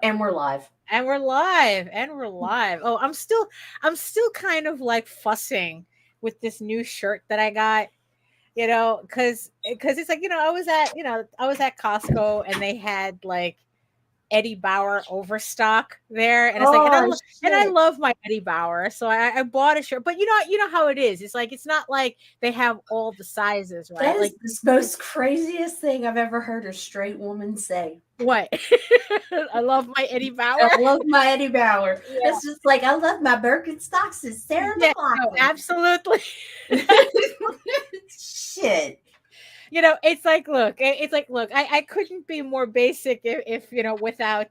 And we're live. And we're live. And we're live. Oh, I'm still kind of like fussing with this new shirt that I got, because it's like, I was at Costco and they had like Eddie Bauer overstock there, and it's like, Oh and I shit. love my Eddie Bauer, so I bought a shirt. But you know how it is. It's like it's not like they have all the sizes, That right? is Like the most craziest thing I've ever heard a straight woman say. what? I love my Eddie I Bauer. love my Eddie Bauer. Yeah, It's just like I love my Birkenstocks is Sarah yeah, no, McLachlan. absolutely. Shit. It's like, look, I couldn't be more basic if without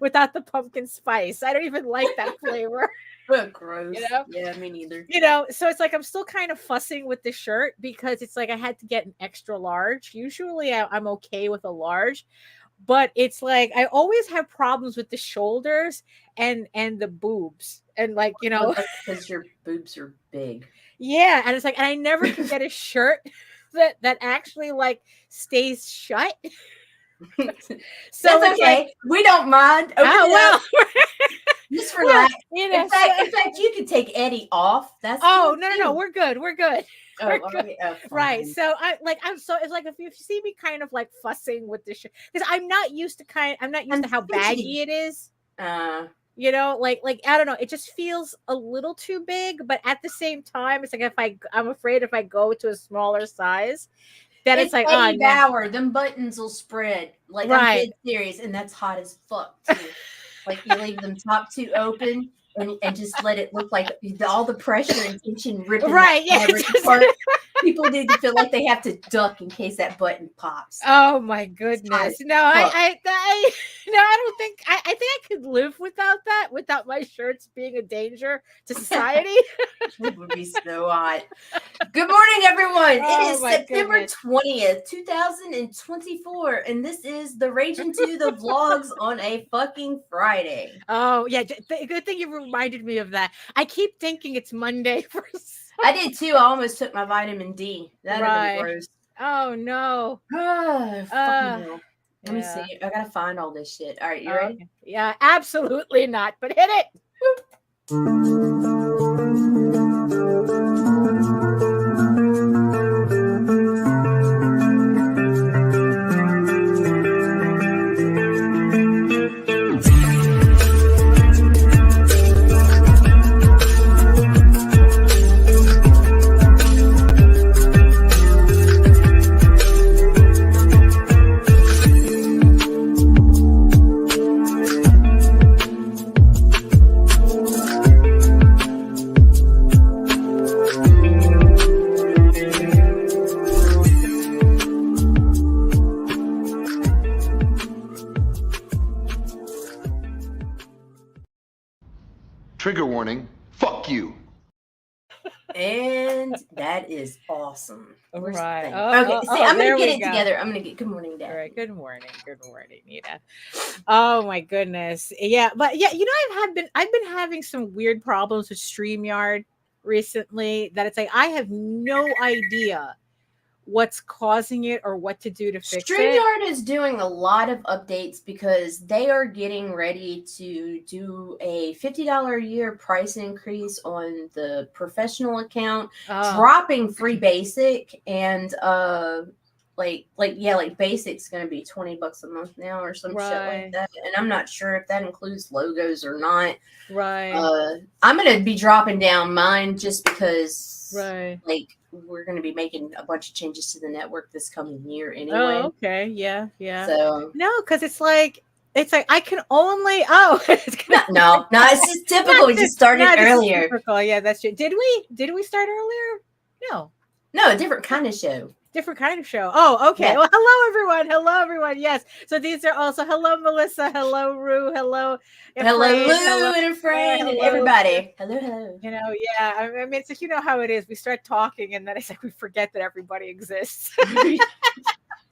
without the pumpkin spice. I don't even like that flavor. Oh, gross. you know Yeah, me neither. so it's like I'm still kind of fussing with the shirt because it's like I had to get an extra large. Usually I'm okay with a large, but it's like I always have problems with the shoulders and the boobs, and like Well, that's because your boobs are big. yeah, and it's like, and I never can get a shirt that actually like stays shut. So That's it's like, okay. We don't mind. Open oh it up. well, Just well, relax. In fact, you could take Eddie off. That's oh cool no, too. we're good, we're good. Oh, We're are good. we? Oh, Right. fine. So I'm so it's like if you see me kind of like fussing with this shirt because I'm not used I'm to how fidgety. baggy it is. Uh, Like I don't know, it just feels a little too big, but at the same time, it's like I'm afraid if I go to a smaller size, then it's it's like, oh Eddie no. Bauer. Them buttons will spread. Like I'm Right. dead serious, and that's hot as fuck too. Like you leave them top two open and just let it look like all the pressure and tension ripping that Right. Yeah. fabric apart. People need to feel like they have to duck in case that button pops. Oh my It's hot goodness. as No, fuck. no, I don't think I think I could live without that, without my shirts being a danger to society. It would be so hot. Good morning, everyone. It Oh is my September goodness. 20th, 2024, and this is the Raging to the Vlogs on a fucking Friday. Oh yeah, good thing you reminded me of that. I keep thinking it's Monday for I did too. I almost took my vitamin D. That'd have been right. gross. Oh no. Ah, fucking Uh hell. Let me yeah. see. I gotta find all this shit. All right, you Oh, ready? okay. Yeah, absolutely not. But hit it. Trigger warning, fuck you. And that is awesome. Where's the Right. thing? Oh, Okay, oh, see, oh, I'm gonna there get we it go. together. I'm gonna get good morning, Dad. All right. Good morning. Good morning, Nita. Oh my goodness. Yeah, but yeah, I've been having some weird problems with StreamYard recently that it's like I have no idea what's causing it or what to do to fix it. StreamYard is doing a lot of updates because they are getting ready to do a $50 a year price increase on the professional account, Oh, dropping free basic, and like basic's gonna be $20 a month now or some shit like right. that. And I'm not sure if that includes logos or not. Right. I'm gonna be dropping down mine just because Right. like we're gonna be making a bunch of changes to the network this coming year Oh, anyway. okay. Yeah, yeah. So No, because it's like I can only it's gonna no, it's just typical. We just started no, this is earlier. typical. Yeah, that's true. Did we start earlier? No. No, a different kind of show. Different kind of show. Oh, okay. Yeah. Well, hello everyone. Hello everyone. Yes. So these are also hello Melissa. Hello Rue. Hello Hello, Efrain. Lou and Efrain and hello. everybody. Hello. Yeah. I mean, it's like, you know how it is. We start talking and then it's like we forget that everybody exists.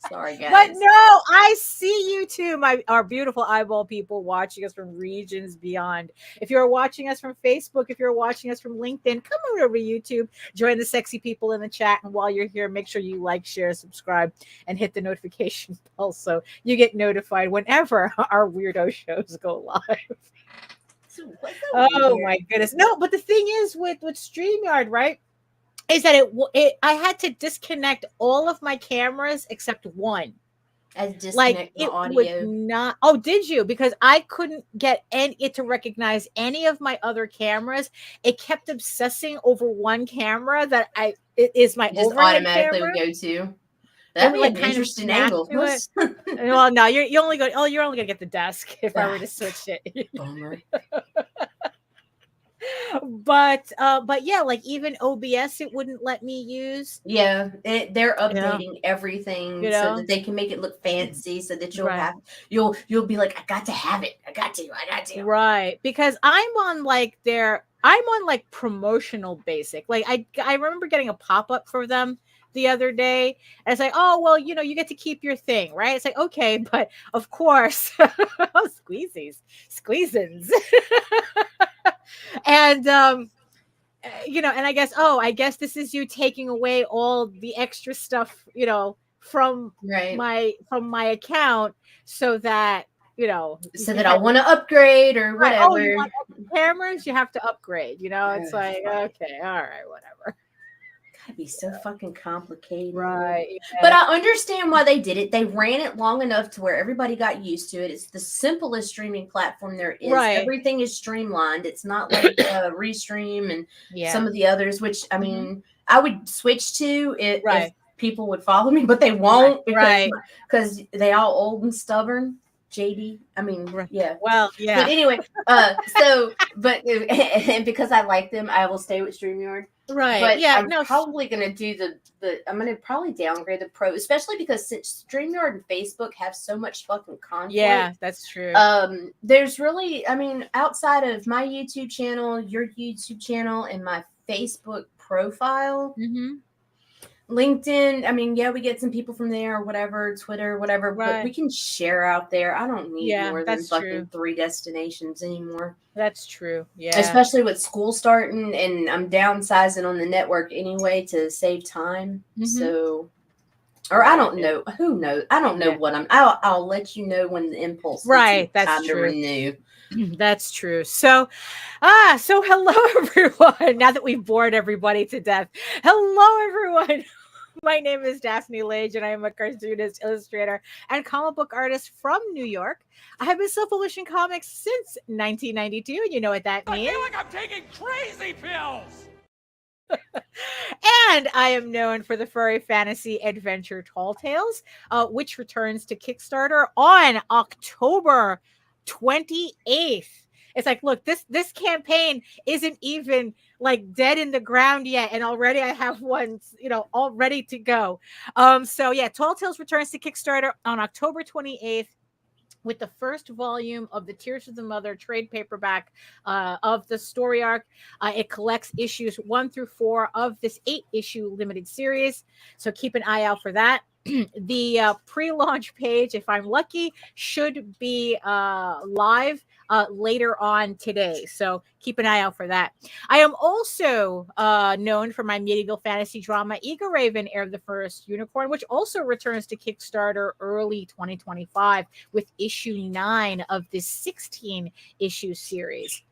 Sorry, guys. But no, I see you to our beautiful eyeball people watching us from regions beyond. If you're watching us from Facebook, if you're watching us from LinkedIn, come on over to YouTube, join the sexy people in the chat. And while you're here, make sure you like, share, subscribe, and hit the notification bell so you get notified whenever our weirdo shows go live. Oh my goodness. No, but the thing is with StreamYard, right? Is that I had to disconnect all of my cameras except one. As disconnect Like the it audio. would not. Oh, did you? Because I couldn't get it to recognize any of my other cameras. It kept obsessing over one camera that it is my Just overhead automatically camera. would go to. It That'd would be like an kind of interesting snap angle. to it. Well, no, you're only going. Oh, you're only gonna get the desk if I were to switch it. Bummer. But yeah, like even OBS, it wouldn't let me use. Yeah, they're updating everything You so know? that they can make it look fancy, so that Right. you'll be like, I got to have it. I got to. Right, because I'm on like promotional basic. Like I remember getting a pop-up for them the other day. And it's like, oh well, you get to keep your thing, right? It's like, okay, but of course, squeezins. And and I guess this is you taking away all the extra stuff, from Right. my account so that So that I want to upgrade or right. whatever. Oh, you want extra cameras? You have to upgrade. It's like, okay, all right, whatever. Gotta be so fucking complicated. Right. Yeah. But I understand why they did it. They ran it long enough to where everybody got used to it. It's the simplest streaming platform there is. Right. Everything is streamlined. It's not like Restream and some of the others, which I mean, I would switch to it if people would follow me, but they won't because they all old and stubborn. JD, I mean, yeah. Well, yeah. But anyway, and because I like them, I will stay with StreamYard. Right. But yeah. I'm probably gonna do I'm gonna probably downgrade the Pro, especially because since StreamYard and Facebook have so much fucking conflict. Yeah, that's true. There's really, I mean, outside of my YouTube channel, your YouTube channel, and my Facebook profile. Mm-hmm. LinkedIn, I mean, yeah, we get some people from there or whatever, Twitter, whatever, but we can share out there. I don't need more than fucking 3 destinations anymore. That's true. Yeah. Especially with school starting, and I'm downsizing on the network anyway to save time. Mm-hmm. So, or I don't know. Who knows? I don't know what I'll let you know when the impulse. Right. That's time true. To renew. That's true. So hello everyone. Now that we've bored everybody to death, hello everyone. My name is Daphne Lage, and I am a cartoonist, illustrator, and comic book artist from New York. I have been self-publishing comics since 1992, and you know what that means. I feel like I'm taking crazy pills. And I am known for the furry fantasy adventure Tall Tales, which returns to Kickstarter on October 28th. It's like, look, this campaign isn't even like dead in the ground yet, and already I have one, all ready to go. So yeah, Tall Tales returns to Kickstarter on October 28th with the first volume of the Tears of the Mother trade paperback of the story arc. It collects issues 1 through 4 of this 8-issue limited series. So keep an eye out for that. The pre-launch page, if I'm lucky, should be live later on today. So keep an eye out for that. I am also known for my medieval fantasy drama Eager Raven, Heir of the First Unicorn, which also returns to Kickstarter early 2025 with issue 9 of this 16-issue series.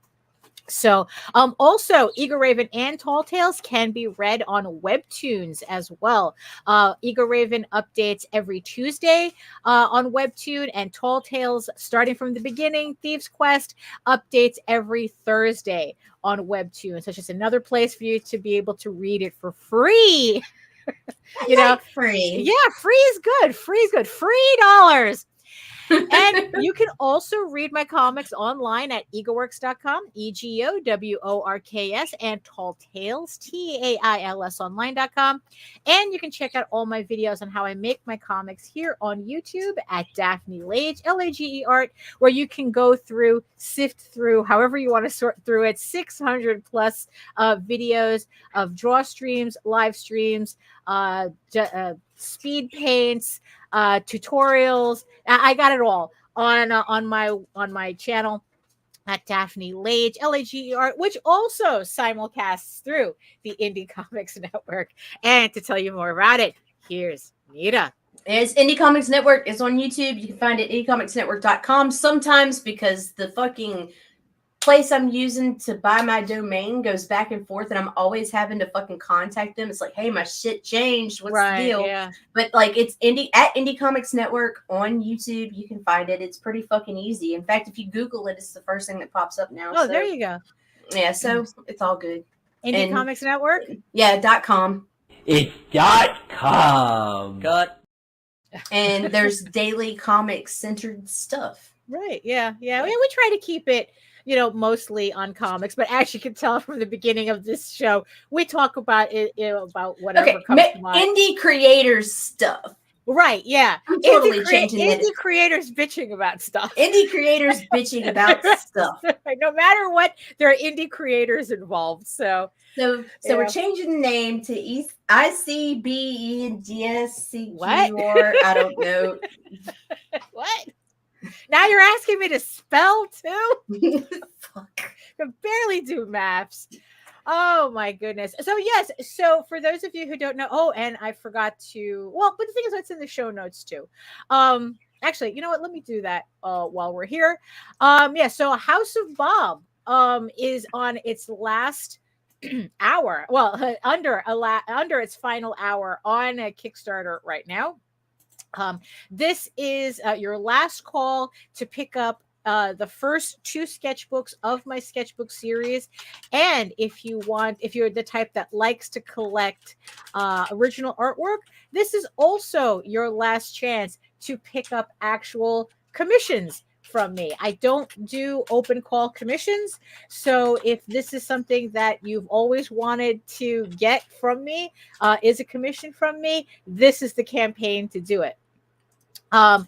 So also Eager Raven and Tall Tales can be read on Webtoons as well. Eager Raven updates every Tuesday on Webtoon, and Tall Tales, starting from the beginning, Thieves Quest, updates every Thursday on Webtoon. So it's just another place for you to be able to read it for free. Free. Yeah, free is good. Free is good. $3. And you can also read my comics online at egoworks.com, EGOWORKS, and Tall Tales, TAILS online.com. And you can check out all my videos on how I make my comics here on YouTube at Daphne Lage, LAGE Art, where you can go through, sift through, however you want to sort through it, 600 plus videos of draw streams, live streams, speed paints, tutorials. I got it all on my channel at Daphne Lage, Lager, which also simulcasts through the Indie Comics Network. And to tell you more about it, here's Nita. It's Indie Comics Network. It's on YouTube. You can find it at indiecomicsnetwork.com. Sometimes because the fucking place I'm using to buy my domain goes back and forth, and I'm always having to fucking contact them. It's like, hey, my shit changed. What's the deal? Yeah. But like, it's Indie Comics Network on YouTube. You can find it. It's pretty fucking easy. In fact, if you Google it, it's the first thing that pops up now. Oh, so, there you go. Yeah, so it's all good. Indie Comics Network? Yeah, .com. It's .com. Cut. And there's daily comics centered stuff. Right. Yeah. We try to keep it, mostly on comics, but as you can tell from the beginning of this show, we talk about it, about whatever comes to mind. Indie creators stuff. Right, yeah. I'm totally changing it. Indie creators bitching about stuff. Indie creators bitching about stuff. No matter what, there are indie creators involved. So we're changing the name to ICBENDSCQR. What? I don't know. What? Now you're asking me to spell too? Fuck. I can barely do maths. Oh my goodness. So yes. So for those of you who don't know, and I forgot to, but the thing is, it's in the show notes too. Actually, you know what? Let me do that while we're here. So House of Bob is on its last hour. Well, under its final hour on a Kickstarter right now. This is your last call to pick up the first 2 sketchbooks of my sketchbook series. And if you're the type that likes to collect original artwork, this is also your last chance to pick up actual commissions from me. I don't do open call commissions. So if this is something that you've always wanted to get from me, is a commission from me, this is the campaign to do it. So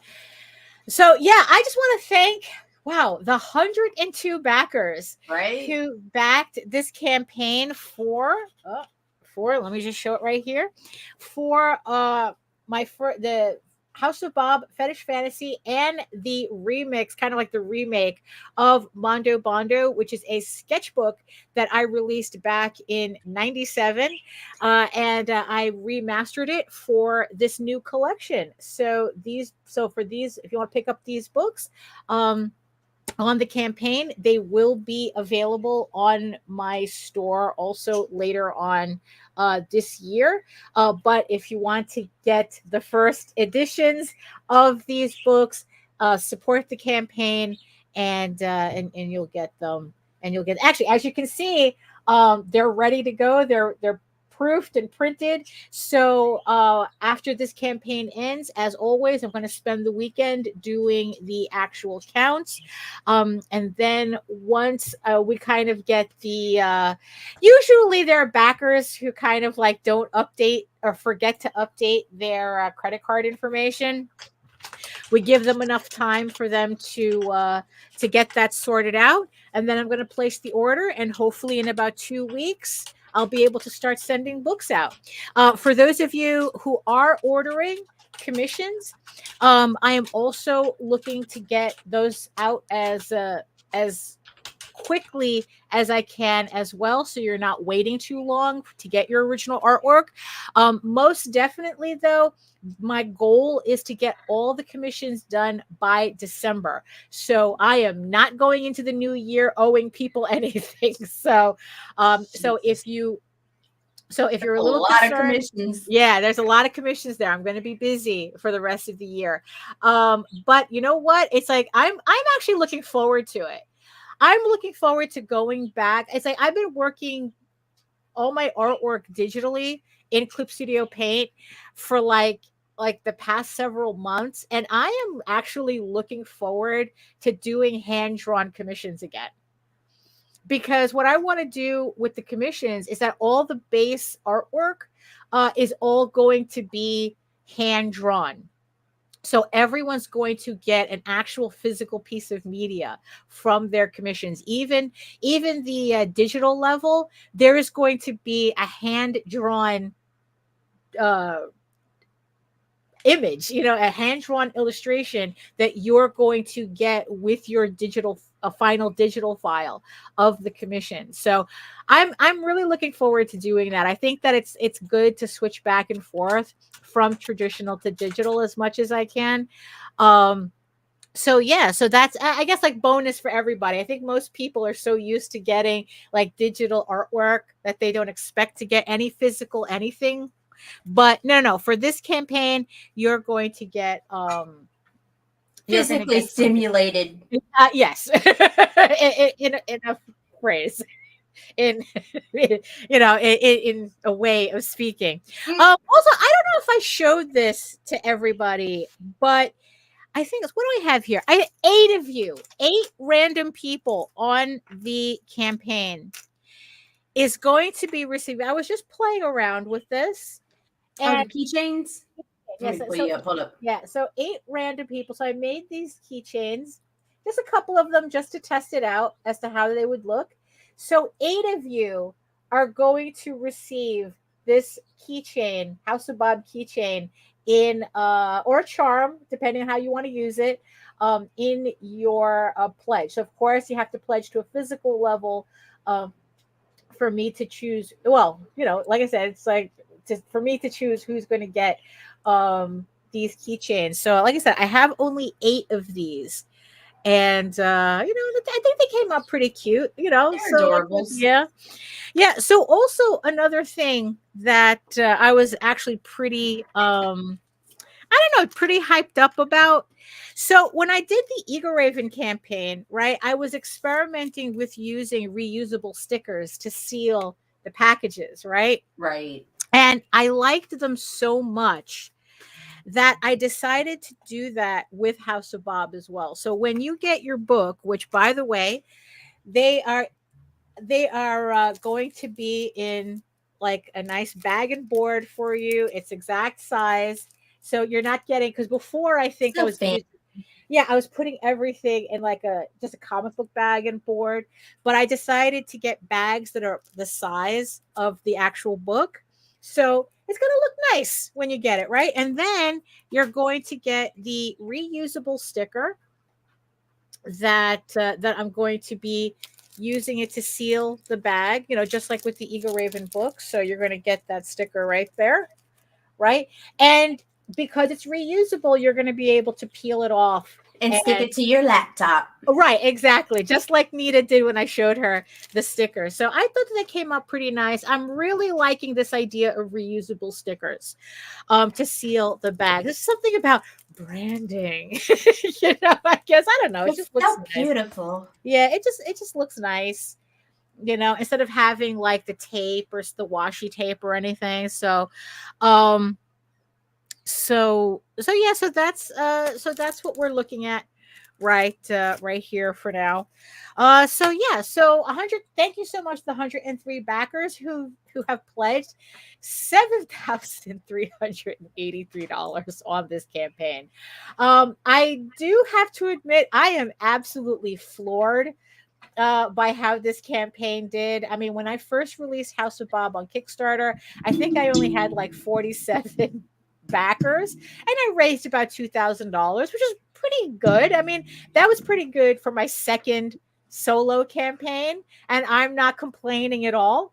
yeah, I just want to thank the 102 backers who backed this campaign for let me just show it right here, for the House of Bob Fetish Fantasy and the remix, kind of like the remake of Mondo Bondo, which is a sketchbook that I released back in '97, and I remastered it for this new collection. So for these, if you want to pick up these books, on the campaign, they will be available on my store also later on this year. But if you want to get the first editions of these books, support the campaign, and you'll get them. And you'll get, actually, as you can see, they're ready to go. They're proofed and printed. So after this campaign ends, as always, I'm going to spend the weekend doing the actual counts. And then once we kind of get the, usually there are backers who kind of like don't update or forget to update their credit card information. We give them enough time for them to get that sorted out. And then I'm going to place the order, and hopefully in about 2 weeks, I'll be able to start sending books out. For those of you who are ordering commissions, I am also looking to get those out as quickly as I can as well, so you're not waiting too long to get your original artwork. Most definitely, though, my goal is to get all the commissions done by December. So I am not going into the new year owing people anything. So if you're a little concerned, of commissions. Yeah, there's a lot of commissions there. I'm going to be busy for the rest of the year. But you know what? It's like I'm actually looking forward to it. I'm looking forward to going back. It's like I've been working all my artwork digitally in Clip Studio Paint for like the past several months, and I am actually looking forward to doing hand-drawn commissions again. Because what I want to do with the commissions is that all the base artwork is all going to be hand-drawn. So everyone's going to get an actual physical piece of media from their commissions. Even the digital level, there is going to be a hand-drawn image, a hand-drawn illustration that you're going to get with your a final digital file of the commission. So I'm really looking forward to doing that. I think that it's good to switch back and forth from traditional to digital as much as I can. So yeah, so that's, I guess, like bonus for everybody. I think most people are so used to getting like digital artwork that they don't expect to get any physical anything. But no, for this campaign, you're going to get physically stimulated. Yes, in a phrase, in in a way of speaking. Also, I don't know if I showed this to everybody, but I think it's, what do I have here? 8 of you, 8 random people on the campaign is going to be receiving. I was just playing around with this. And the keychains? Yes, Hold up. Yeah, so 8 random people. So I made these keychains, just a couple of them just to test it out as to how they would look. So 8 of you are going to receive this keychain, House of Bob keychain, in or a charm, depending on how you want to use it, in your pledge. So of course you have to pledge to a physical level for me to choose. Well, like I said, it's like for me to choose who's going to get these keychains. So like I said, I have only 8 of these, and I think they came out pretty cute. They're adorable. Yeah. So also another thing that I was actually pretty pretty hyped up about. So when I did the Eagle Raven campaign, right, I was experimenting with using reusable stickers to seal the packages, right? Right. And I liked them so much that I decided to do that with House of Bob as well. So when you get your book, which by the way, they are going to be in like a nice bag and board for you. It's exact size. So you're not getting, because before I think I was putting everything in like just a comic book bag and board, but I decided to get bags that are the size of the actual book. So it's going to look nice when you get it, right? And then you're going to get the reusable sticker that I'm going to be using it to seal the bag, just like with the Eagle Raven book. So you're going to get that sticker right there, right? And because it's reusable, you're going to be able to peel it off and stick it to your laptop. Right, exactly. Just like Nita did when I showed her the sticker. So I thought that came out pretty nice. I'm really liking this idea of reusable stickers to seal the bag. There's something about branding. I guess, I don't know. It just looks so nice. Beautiful. Yeah, it just looks nice. Instead of having like the tape or the washi tape or anything. So so that's what we're looking at right here for now. So 100, thank you so much to the 103 backers who have pledged $7,383 on this campaign. I do have to admit, I am absolutely floored by how this campaign did. I mean, when I first released House of Bob on Kickstarter, I think I only had like 47 backers, and I raised about $2,000, which is pretty good. I mean, that was pretty good for my second solo campaign, and I'm not complaining at all.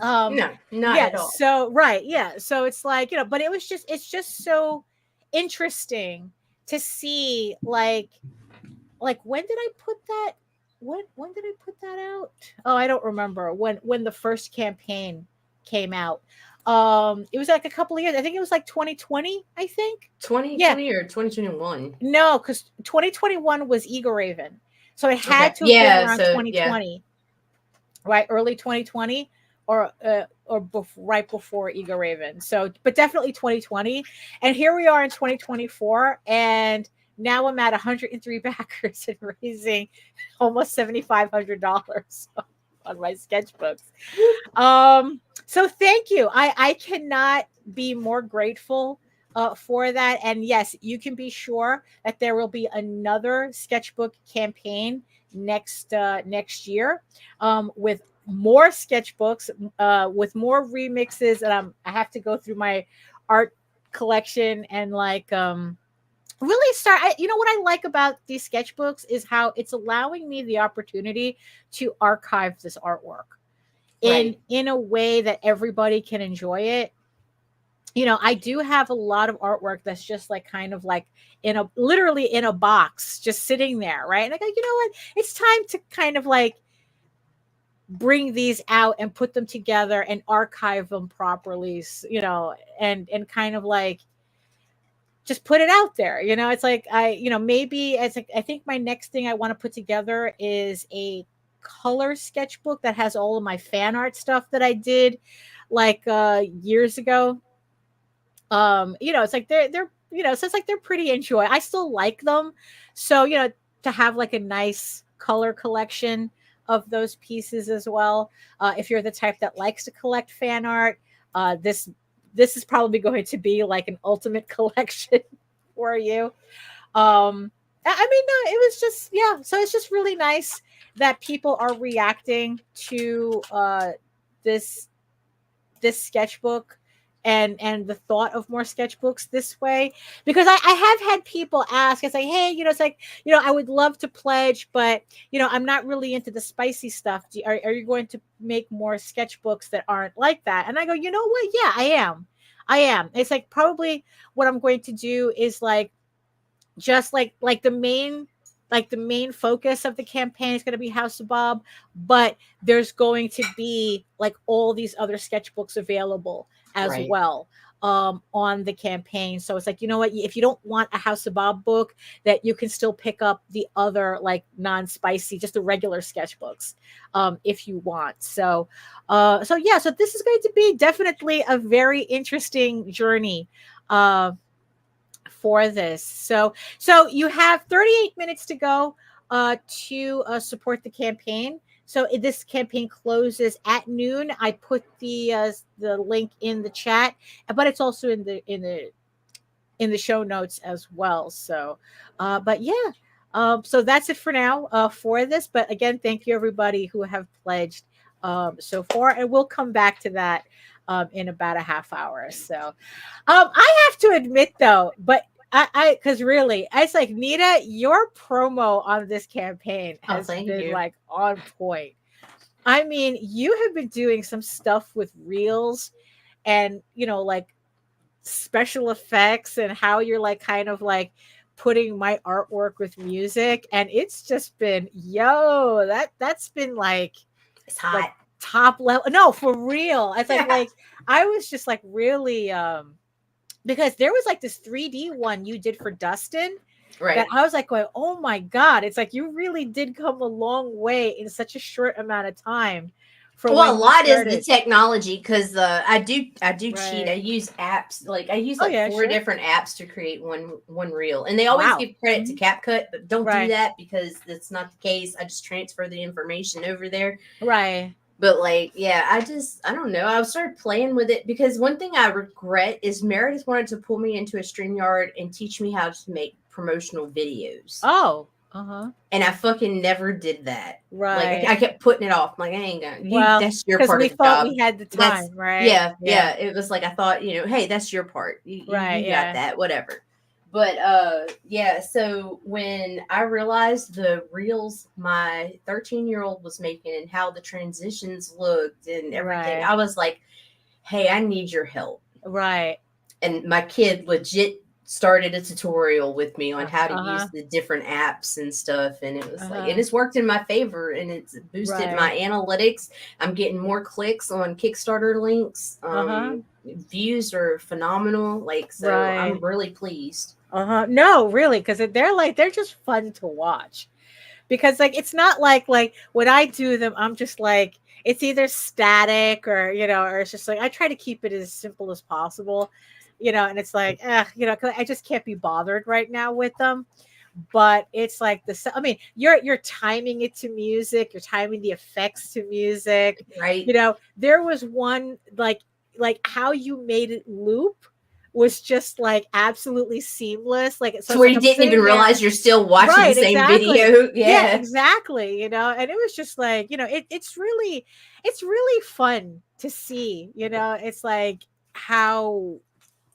No, not at all. So right, yeah. So it's like, but it's just so interesting to see like when did I put that? When did I put that out? Oh, I don't remember when the first campaign came out. It was like a couple of years. I think it was like 2020, I think. 2020 or 2021? No, because 2021 was Eagle Raven. So it had to have been around 2020. Right, early 2020 or right before Eagle Raven. So, but definitely 2020. And here we are in 2024, and now I'm at 103 backers and raising almost $7,500 on my sketchbooks. So thank you. I cannot be more grateful for that. And yes, you can be sure that there will be another sketchbook campaign next year with more sketchbooks with more remixes, and I have to go through my art collection and like really start. You know what I like about these sketchbooks is how it's allowing me the opportunity to archive this artwork in a way that everybody can enjoy it. You know, I do have a lot of artwork that's just like kind of like literally in a box, just sitting there, right? And I go, you know what? It's time to kind of like bring these out and put them together and archive them properly, you know, and kind of like just put it out there. You know, it's like maybe I think my next thing I want to put together is a color sketchbook that has all of my fan art stuff that I did like years ago. You know, it's like they're so it's like they're pretty enjoyable. I still like them. So, you know, to have like a nice color collection of those pieces as well. If you're the type that likes to collect fan art, this is probably going to be like an ultimate collection for you. I mean, no, it was just, yeah. So it's just really nice that people are reacting to this sketchbook and the thought of more sketchbooks this way, because I have had people ask, it's like, hey, you know, it's like, you know, I would love to pledge, but you know, I'm not really into the spicy stuff. Are you going to make more sketchbooks that aren't like that? And I go, you know what? Yeah, I am. It's like probably what I'm going to do is like just like the main focus of the campaign is going to be House of Bob, but there's going to be like all these other sketchbooks available as well on the campaign. So it's like, you know what, if you don't want a House of Bob book, that you can still pick up the other like non-spicy, just the regular sketchbooks if you want. So yeah, so this is going to be definitely a very interesting journey for this. So you have 38 minutes to go to support the campaign. So this campaign closes at noon. I put the link in the chat, but it's also in the show notes as well. So, but yeah, so that's it for now for this. But again, thank you everybody who have pledged so far, and we'll come back to that in about a half hour. So, I have to admit though, but because really, it's like, Nita, your promo on this campaign has been like on point. I mean, you have been doing some stuff with reels and, you know, like special effects and how you're like kind of like putting my artwork with music. And it's just been, that's been like, it's hot. Like, top level. No, for real. It's like I was just like really, because there was like this 3D one you did for Dustin, right? That I was like going, oh my God, it's like you really did come a long way in such a short amount of time. Well, a lot is the technology, because I do cheat. I use apps, like I use like 4 different apps to create one reel, and they always give credit to CapCut, but don't do that because that's not the case. I just transfer the information over there, right? But like, yeah, I don't know. I started playing with it because one thing I regret is Meredith wanted to pull me into a StreamYard and teach me how to make promotional videos. Oh, and I fucking never did that. Right. Like I kept putting it off. I'm like, I ain't gonna. That's your part of the job. We had the time, right? Yeah. It was like I thought, you know, hey, that's your part. You got that, whatever. But yeah, so when I realized the reels my 13-year-old was making and how the transitions looked and everything, I was like, hey, I need your help. Right. And my kid legit started a tutorial with me on how to use the different apps and stuff. And it was like, and it's worked in my favor, and it's boosted my analytics. I'm getting more clicks on Kickstarter links. Views are phenomenal. Like, so I'm really pleased. No, really, because they're just fun to watch, because like it's not like when I do them, I'm just like, it's either static or, you know, or it's just like I try to keep it as simple as possible, you know, and it's like, you know, 'cause I just can't be bothered right now with them. But it's like I mean, you're timing it to music, you're timing the effects to music, right? You know, there was one like how you made it loop was just like absolutely seamless. Like, so where you didn't even realize you're still watching the same video. Yeah, exactly. You know, and it was just like, you know, it's really, it's really fun to see, it's like how,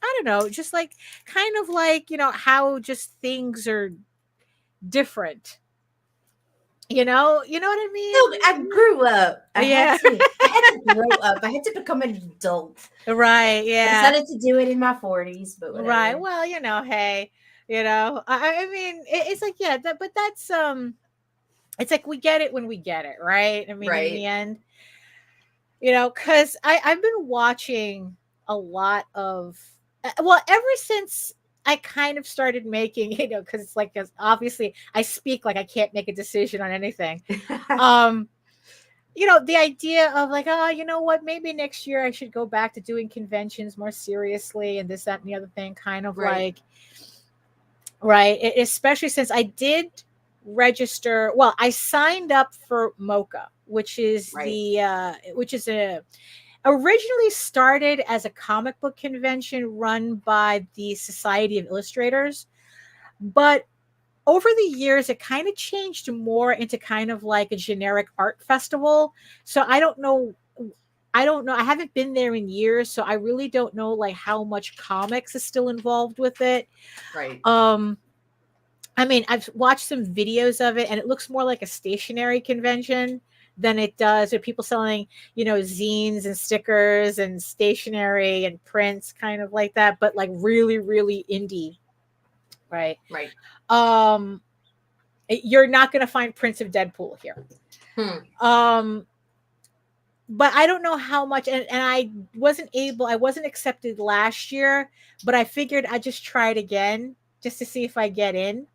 I don't know, just like kind of like, how just things are different. You know what I mean? No, I grew up. I Yeah. had to grow up. I had to become an adult. Right. I Yeah. decided to do it in my 40s, but whatever. Right. Well, hey, I mean, it's like, yeah, but that's, it's like we get it when we get it, right? I mean, in the end, because I've been watching a lot of, well, ever since I kind of started making, because it's like, 'cause obviously I speak like I can't make a decision on anything. The idea of like, oh, you know what, maybe next year I should go back to doing conventions more seriously and this, that, and the other thing, kind of like, right. Especially since I did register. Well, I signed up for MoCA, which is originally started as a comic book convention run by the Society of Illustrators, but over the years it kind of changed more into kind of like a generic art festival. So I don't know, I haven't been there in years, so I really don't know like how much comics is still involved with it. I mean, I've watched some videos of it and it looks more like a stationary convention than it does with people selling, zines and stickers and stationery and prints, kind of like that, but like really, really indie. Right. You're not going to find prints of Deadpool here. But I don't know how much, and I wasn't accepted last year, but I figured I'd just try it again just to see if I get in.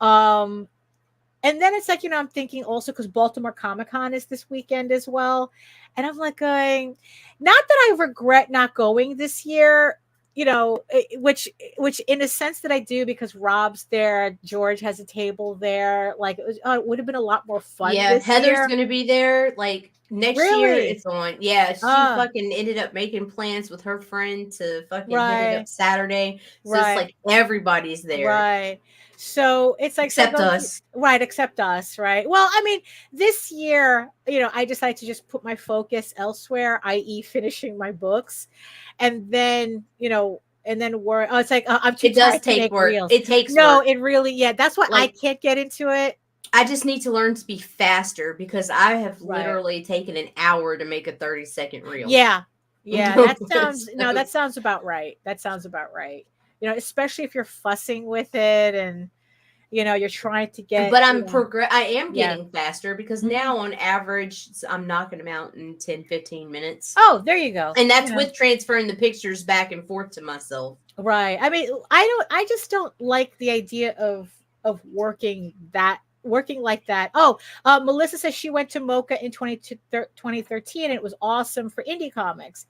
And then it's like, I'm thinking also because Baltimore Comic-Con is this weekend as well. And I'm like going, not that I regret not going this year, which in a sense that I do, because Rob's there, George has a table there. Like it would have been a lot more fun. Yeah, this Heather's year. going to be there. Like next year it's on. Yeah, she fucking ended up making plans with her friend to fucking hit it up Saturday. So it's like everybody's there. Right. So it's like except us. Right, except us, right? Well, I mean, this year, I decided to just put my focus elsewhere, i.e. finishing my books. And then, work. Oh, it's like I'm too tired to make work. reels. It takes work. It really, that's why I can't get into it. I just need to learn to be faster because I have literally taken an hour to make a 30-second reel. Yeah. That sounds about right. Especially if you're fussing with it and you're trying to get. But I am getting faster because now on average I'm knocking them out in 10-15 minutes. Oh, there you go. And that's with transferring the pictures back and forth to myself. Right. I mean, I just don't like the idea of working like that. Oh, Melissa says she went to MoCA in 2013 and it was awesome for indie comics.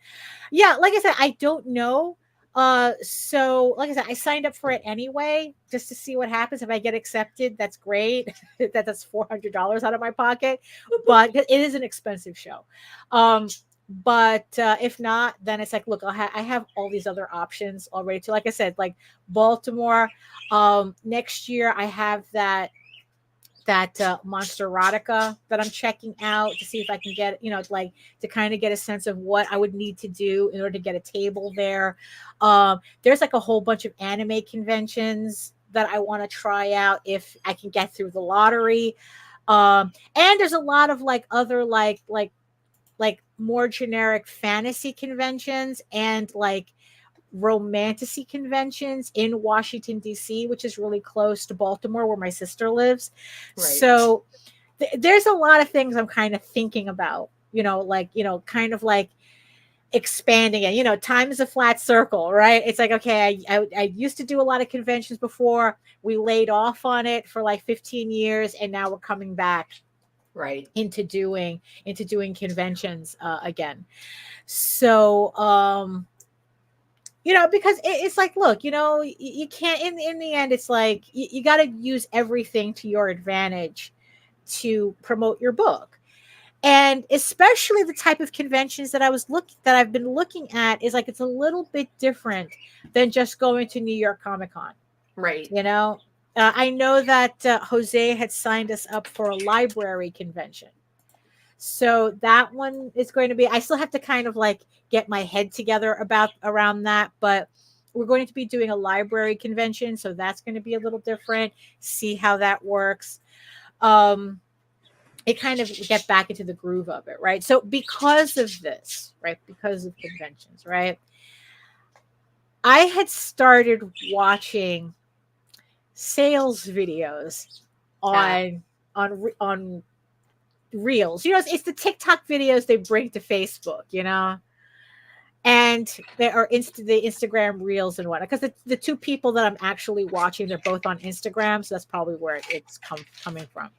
Yeah, like I said, I don't know. So like I said, I signed up for it anyway, just to see what happens. If I get accepted, that's great. That's $400 out of my pocket, but it is an expensive show. But if not, then it's like, look, I have all these other options already too. Like I said, like Baltimore, next year I have that Monster Erotica that I'm checking out to see if I can get, like to kind of get a sense of what I would need to do in order to get a table there. There's like a whole bunch of anime conventions that I want to try out if I can get through the lottery. And there's a lot of like other like more generic fantasy conventions and like romantasy conventions in Washington, D.C., which is really close to Baltimore where my sister lives. Right. So there's a lot of things I'm kind of thinking about, kind of like expanding it. Time is a flat circle, right? It's like, okay, I used to do a lot of conventions before. We laid off on it for like 15 years and now we're coming back into doing conventions again. So because it's like, look, you can't, in the end, it's like, you got to use everything to your advantage to promote your book. And especially the type of conventions that I've been looking at is like, it's a little bit different than just going to New York Comic-Con. Right. I know that Jose had signed us up for a library convention. So that one is going to be, I still have to kind of like get my head together around that, but we're going to be doing a library convention. So that's going to be a little different. See how that works. It kind of get back into the groove of it, right? So because of this, right? Because of conventions, right? I had started watching sales videos on Reels. It's the TikTok videos they bring to Facebook, and there are the Instagram Reels and whatnot. Because the two people that I'm actually watching, they're both on Instagram, so that's probably where it's coming from.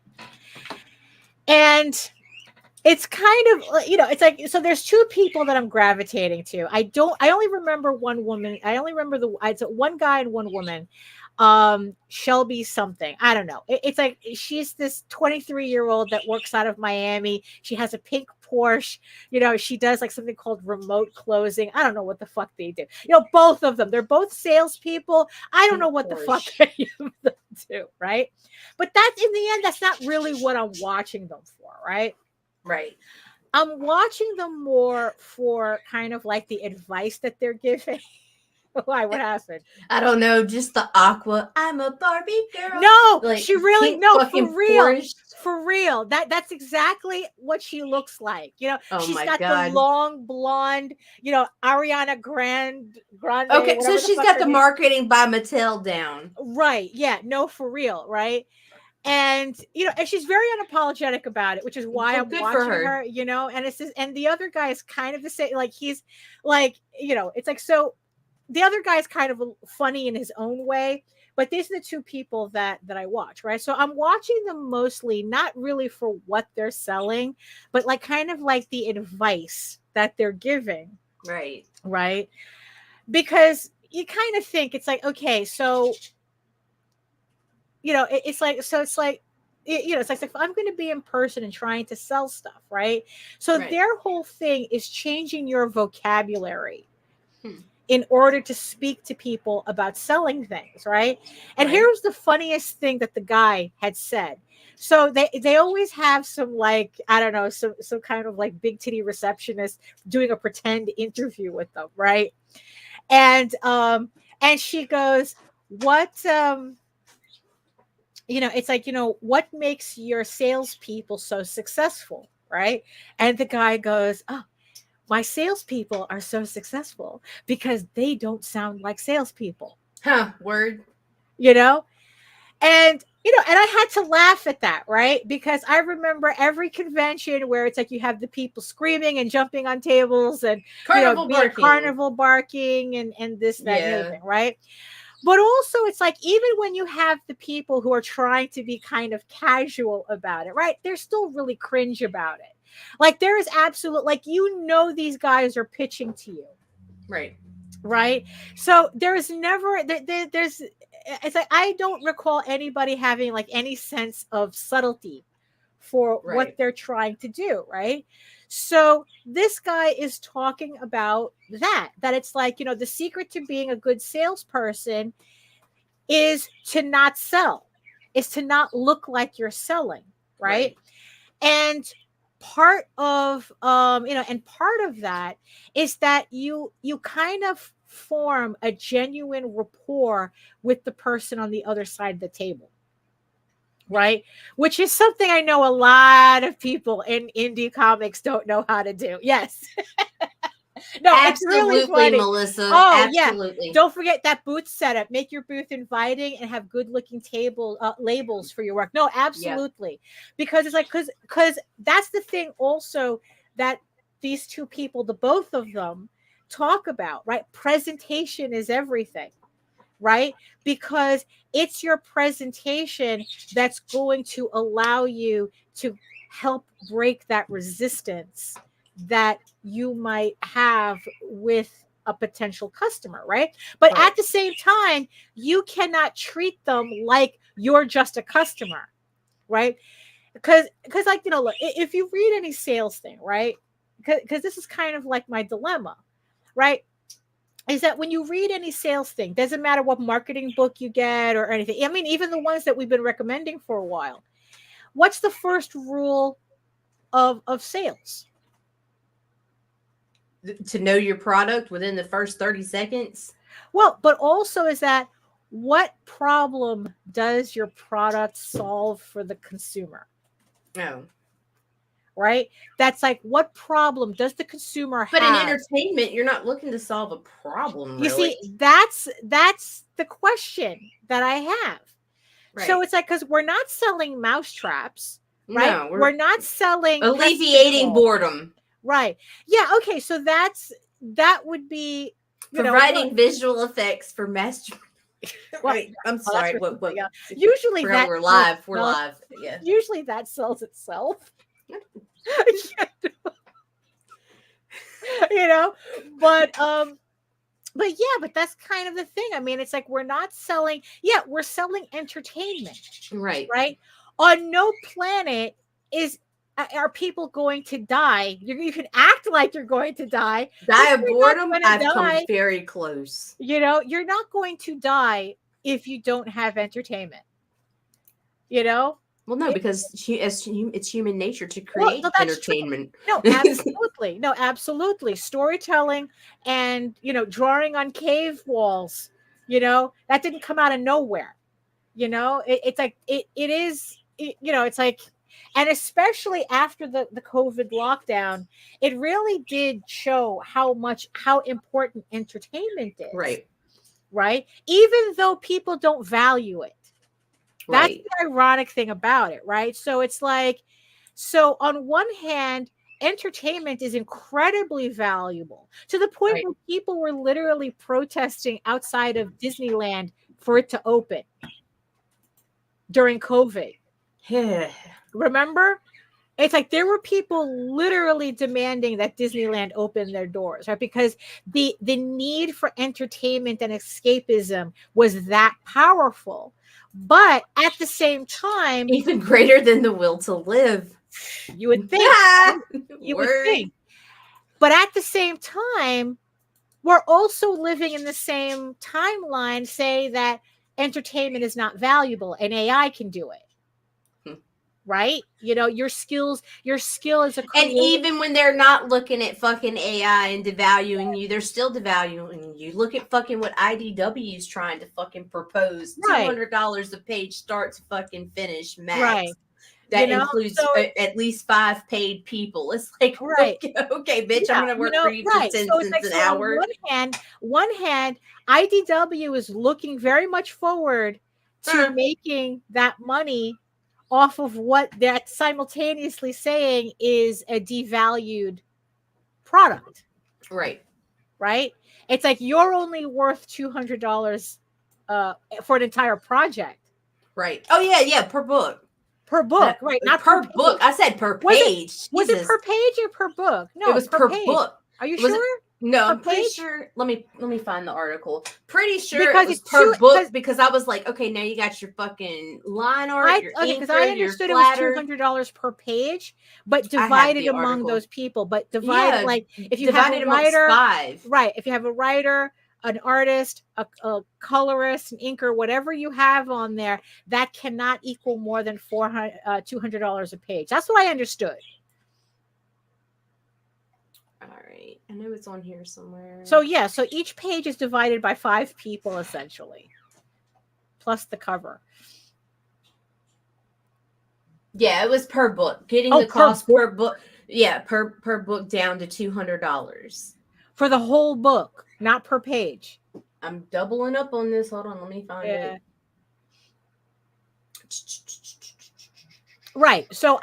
And it's kind of, it's like, so there's two people that I'm gravitating to. I only remember one woman. I only remember it's one guy and one woman. Shelby something. I don't know. It's like, she's this 23-year-old that works out of Miami. She has a pink Porsche. She does like something called remote closing. I don't know what the fuck they do. Both of them. They're both salespeople. I don't know what the fuck any of them do, right? But that's, in the end, that's not really what I'm watching them for, right? Right. I'm watching them more for kind of like the advice that they're giving. Why? What happened? I don't know. Just the aqua. I'm a Barbie girl. No, like, she really, no, for real. Porsche. For real. That's exactly what she looks like. She's got God. the long blonde, Ariana Grande. Okay, so she's got the marketing by Mattel down. Right. Yeah. No, for real. Right. And and she's very unapologetic about it, which is why I'm watching her. And it's just, and the other guy is kind of the same. Like, he's like, it's like, so the other guy is kind of funny in his own way, but these are the two people that I watch, right? So I'm watching them mostly not really for what they're selling, but like kind of like the advice that they're giving, right? Because you kind of think it's like, okay, so it's like, so it's like, it's like, if I'm going to be in person and trying to sell stuff, right? So their whole thing is changing your vocabulary in order to speak to people about selling things, right? And here's the funniest thing that the guy had said. So they always have some, like, I don't know, some kind of like big titty receptionist doing a pretend interview with them, right? And she goes, what it's like, what makes your salespeople so successful, right? And the guy goes, oh, my salespeople are so successful because they don't sound like salespeople. Word. And I had to laugh at that, right? Because I remember every convention where it's like you have the people screaming and jumping on tables and carnival barking and this, that, and the other thing, right? But also, it's like, even when you have the people who are trying to be kind of casual about it, right? They're still really cringe about it. Like, there is absolute, like, these guys are pitching to you. Right. So there is never, there's, it's like, I don't recall anybody having like any sense of subtlety for what they're trying to do. Right. So this guy is talking about that it's like, the secret to being a good salesperson is to not sell, is to not look like you're selling. Right. And part of part of that is that you kind of form a genuine rapport with the person on the other side of the table, right? Which is something I know a lot of people in indie comics don't know how to do. Yes. No, absolutely, it's really funny. Melissa. Oh, absolutely. Yeah. Don't forget that booth setup. Make your booth inviting and have good-looking labels for your work. No, absolutely. Yeah. Because it's like, because that's the thing also that these two people, the both of them, talk about, right? Presentation is everything, right? Because it's your presentation that's going to allow you to help break that resistance that you might have with a potential customer, right? But at the same time, you cannot treat them like you're just a customer, right? Because like, look, if you read any sales thing, right? Because this is kind of like my dilemma, right? Is that when you read any sales thing, doesn't matter what marketing book you get or anything. I mean, even the ones that we've been recommending for a while. What's the first rule of sales. To know your product within the first 30 seconds. Well, but also is that what problem does your product solve for the consumer? Oh. Right? That's like, what problem does the consumer have? But in entertainment, you're not looking to solve a problem, You really. see, that's the question that I have. Right. So it's like, because we're not selling mousetraps, right? No, we're not selling alleviating boredom. Right. Yeah. Okay. So that would be providing visual effects for master. Wait, I'm sorry. What? Yeah. Usually that we're live. We're live. Yeah. Usually that sells itself. But that's kind of the thing. I mean, it's like, we're not selling. Yeah, we're selling entertainment. Right. Right. On no planet are people going to die. You can act like you're going to die. Die of boredom? I've come very close. You're not going to die if you don't have entertainment. Well, no, because it's human nature to create entertainment. True. No, absolutely. No, absolutely. Storytelling and, drawing on cave walls, that didn't come out of nowhere. It's like, it is, it's like, and especially after the COVID lockdown, it really did show how important entertainment is. Right. Right. Even though people don't value it. That's right. The ironic thing about it. Right. So it's like, so on one hand, entertainment is incredibly valuable to the point where people were literally protesting outside of Disneyland for it to open during COVID. Remember? It's like there were people literally demanding that Disneyland open their doors, right? Because the need for entertainment and escapism was that powerful. But at the same time, even greater than the will to live. You would think. You would think. But at the same time, we're also living in the same timeline, say that entertainment is not valuable and AI can do it. Right? Your skill as a creator. And even when they're not looking at fucking AI and devaluing you, they're still devaluing you. Look at fucking what IDW is trying to fucking propose. $200 a page start to fucking finish max. Right. That includes at least 5 paid people. It's like, okay, bitch, I'm going to work for you for 10 cents an hour. On one hand, IDW is looking very much forward to making that money off of what they're simultaneously saying is a devalued product. Right. It's like you're only worth $200 for an entire project. Right. Oh, yeah, per book. Per book, right? Not per book. I said per page. Was it per page or per book? No, it was per book. Are you sure? No, I'm pretty sure. Let me find the article. Pretty sure because it was per book because I was like, okay, now you got your fucking line art, your inker, because I understood it was $200 per page, but divided among those people. But divided if you have a writer, 5. Right? If you have a writer, an artist, a colorist, an inker, whatever you have on there, that cannot equal more than $200 a page. That's what I understood. All right. I know it's on here somewhere. So each page is divided by 5 people essentially, plus the cover. Yeah, it was per book. Getting the cost per book. Yeah, per book down to $200 for the whole book, not per page. I'm doubling up on this. Hold on, let me find it. Right. So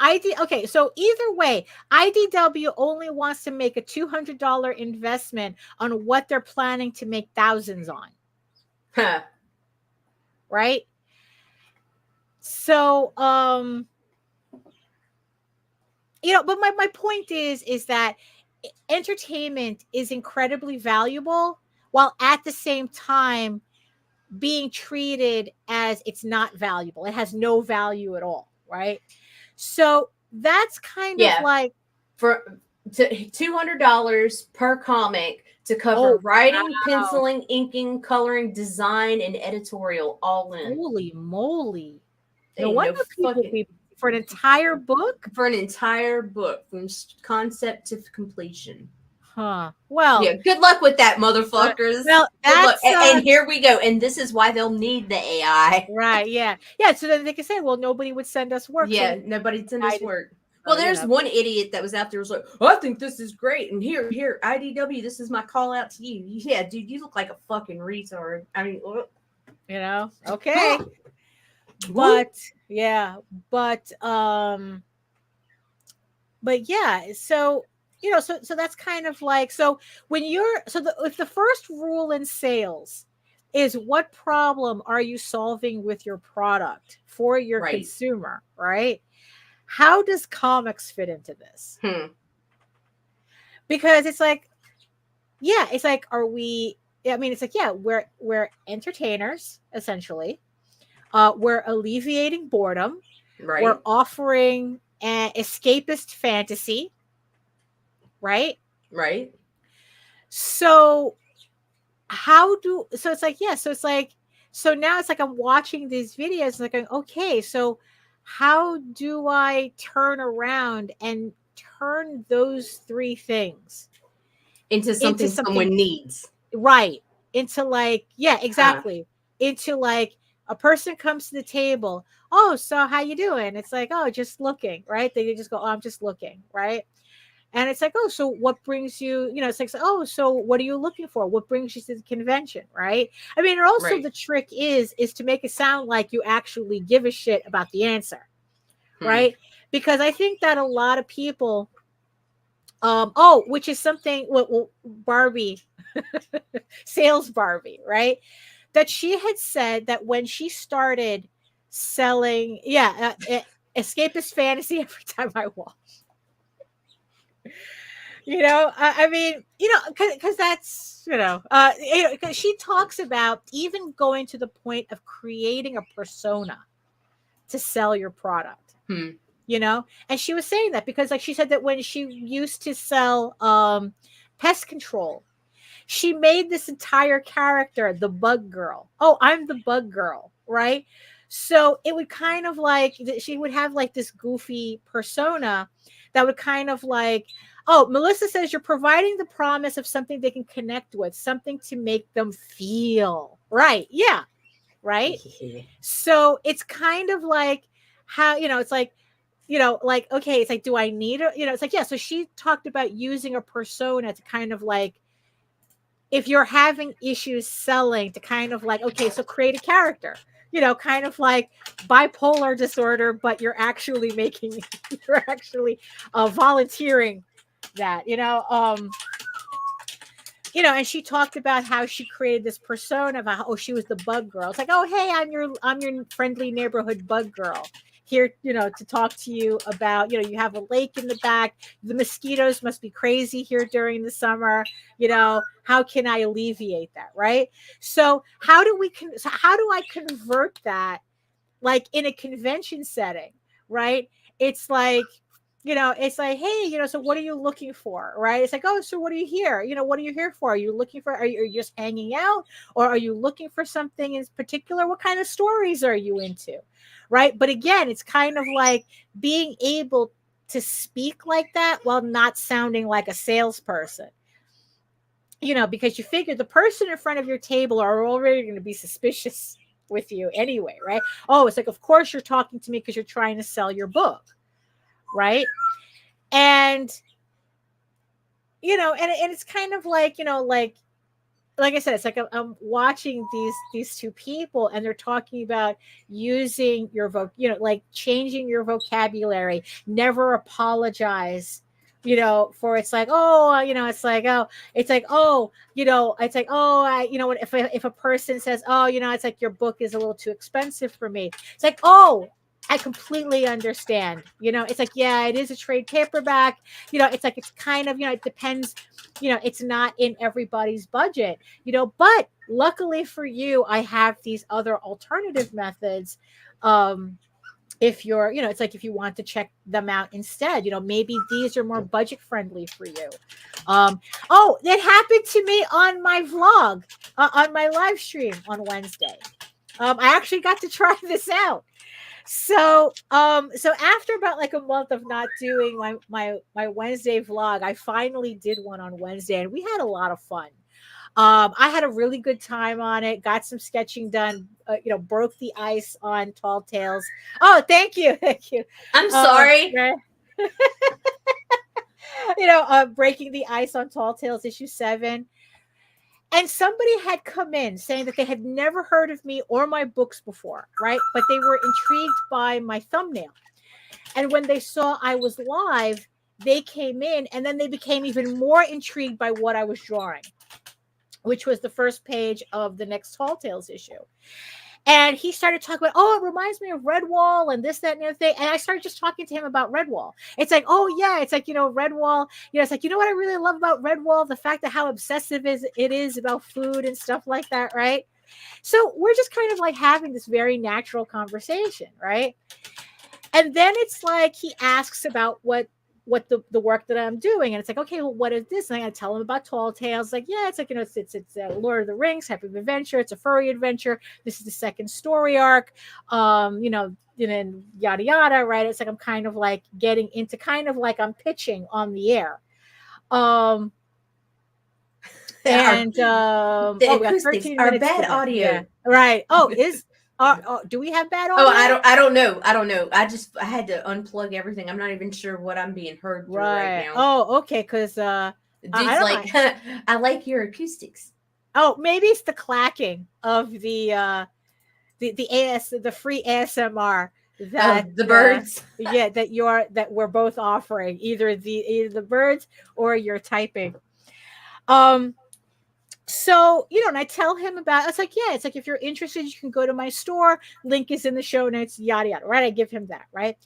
so either way, IDW only wants to make a $200 investment on what they're planning to make thousands on. Right? So but my point is that entertainment is incredibly valuable while at the same time being treated as it's not valuable. It has no value at all, right? So that's kind of like for $200 per comic to cover writing, penciling, inking, coloring, design, and editorial all in. Holy moly! No wonder people For an entire book? For an entire book from concept to completion. Huh. Well, yeah, good luck with that, motherfuckers. Well, that's and here we go. And this is why they'll need the AI. Right, yeah. Yeah, so then they can say, well, nobody would send us work. Yeah, so nobody'd send us work. Well, there's one idiot that was out there was like, oh, I think this is great. And here, IDW, this is my call out to you. Yeah, dude, you look like a fucking retard. I mean, okay. But yeah, but yeah, so so that's kind of like, so when you're if the first rule in sales is what problem are you solving with your product for your consumer, right? How does comics fit into this? Because it's like, yeah, it's like, it's like, yeah, we're entertainers, essentially. We're alleviating boredom. Right. We're offering an escapist fantasy. Right. Right. So it's like, yeah. So it's like, so now it's like I'm watching these videos and like going, okay, so how do I turn around and turn those three things into something someone needs? Right. Into like, yeah, exactly. Into like, a person comes to the table. Oh, so how you doing? It's like, oh, just looking, right? They just go, oh, I'm just looking, right? And it's like, oh, so what brings you, it's like, oh, so what are you looking for? What brings you to the convention, right? I mean, and also the trick is to make it sound like you actually give a shit about the answer, right? Because I think that a lot of people, which is something, well Barbie, sales Barbie, right? That she had said that when she started selling, escapist fantasy every time I watch. I mean, because that's, because she talks about even going to the point of creating a persona to sell your product, and she was saying that because, like, she said that when she used to sell pest control, she made this entire character, the bug girl. Oh, I'm the bug girl, right? So it would kind of like, she would have like this goofy persona that would kind of like, oh, Melissa says you're providing the promise of something they can connect with, something to make them feel right. Yeah. Right. So it's kind of like how, it's like, like, okay, it's like, do I need a, it's like, yeah. So she talked about using a persona to kind of like, if you're having issues selling, to kind of like, okay, so create a character, kind of like bipolar disorder, but you're actually volunteering that, and she talked about how she created this persona of how, she was the bug girl. It's like, oh, hey, I'm your friendly neighborhood bug girl here, to talk to you about, you have a lake in the back. The mosquitoes must be crazy here during the summer. How can I alleviate that? Right. So how do I convert that, like, in a convention setting? Right. It's like, it's like, hey, so what are you looking for? Right. It's like, oh, so what are you here? What are you here for? Are you looking for, are you just hanging out, or are you looking for something in particular? What kind of stories are you into? Right. But again, it's kind of like being able to speak like that while not sounding like a salesperson, because you figure the person in front of your table are already going to be suspicious with you anyway. Right. Oh, it's like, of course you're talking to me because you're trying to sell your book. Right. And, and it's kind of like, like I said, it's like I'm watching these two people, and they're talking about using your like changing your vocabulary, never apologize, for, it's like, oh, it's like, oh, it's like, oh, it's like, oh, if a person says, oh, it's like, your book is a little too expensive for me. It's like, oh, I completely understand. It's like, yeah, it is a trade paperback. It's like, it's kind of, it depends. It's not in everybody's budget, but luckily for you, I have these other alternative methods. If you're, it's like, if you want to check them out instead, maybe these are more budget friendly for you. Oh, that happened to me on my vlog, on my live stream on Wednesday. I actually got to try this out. So after about like a month of not doing my Wednesday vlog, I finally did one on Wednesday, and we had a lot of fun. I had a really good time on it. Got some sketching done. Broke the ice on Tall Tales. Oh, thank you, thank you. I'm sorry. Breaking the ice on Tall Tales issue 7. And somebody had come in saying that they had never heard of me or my books before, right? But they were intrigued by my thumbnail. And when they saw I was live, they came in, and then they became even more intrigued by what I was drawing, which was the first page of the next Tall Tales issue. And he started talking about, oh, it reminds me of Redwall and this, that, and the other thing. And I started just talking to him about Redwall. It's like, oh, yeah. It's like, Redwall. It's like, what I really love about Redwall? The fact that how obsessive it is about food and stuff like that, right? So we're just kind of like having this very natural conversation, right? And then it's like he asks about what the work that I'm doing, and it's like, okay, well, what is this? And I gotta tell him about Tall Tales. Like, yeah, it's like, it's Lord of the Rings type of adventure. It's a furry adventure. This is the second story arc. And then yada yada, right? It's like I'm kind of like getting into kind of like I'm pitching on the air. The acoustics are bad audio. Yeah. Right. Oh, do we have bad audio? Oh, I don't know. I had to unplug everything. I'm not even sure what I'm being heard through right now. Oh, okay. Because dude's like, I like your acoustics. Oh, maybe it's the clacking of the free ASMR that the birds. that we're both offering, either the birds or you're typing. So, and I tell him about, it's like, yeah, it's like, if you're interested, you can go to my store. Link is in the show notes, yada, yada, right? I give him that, right?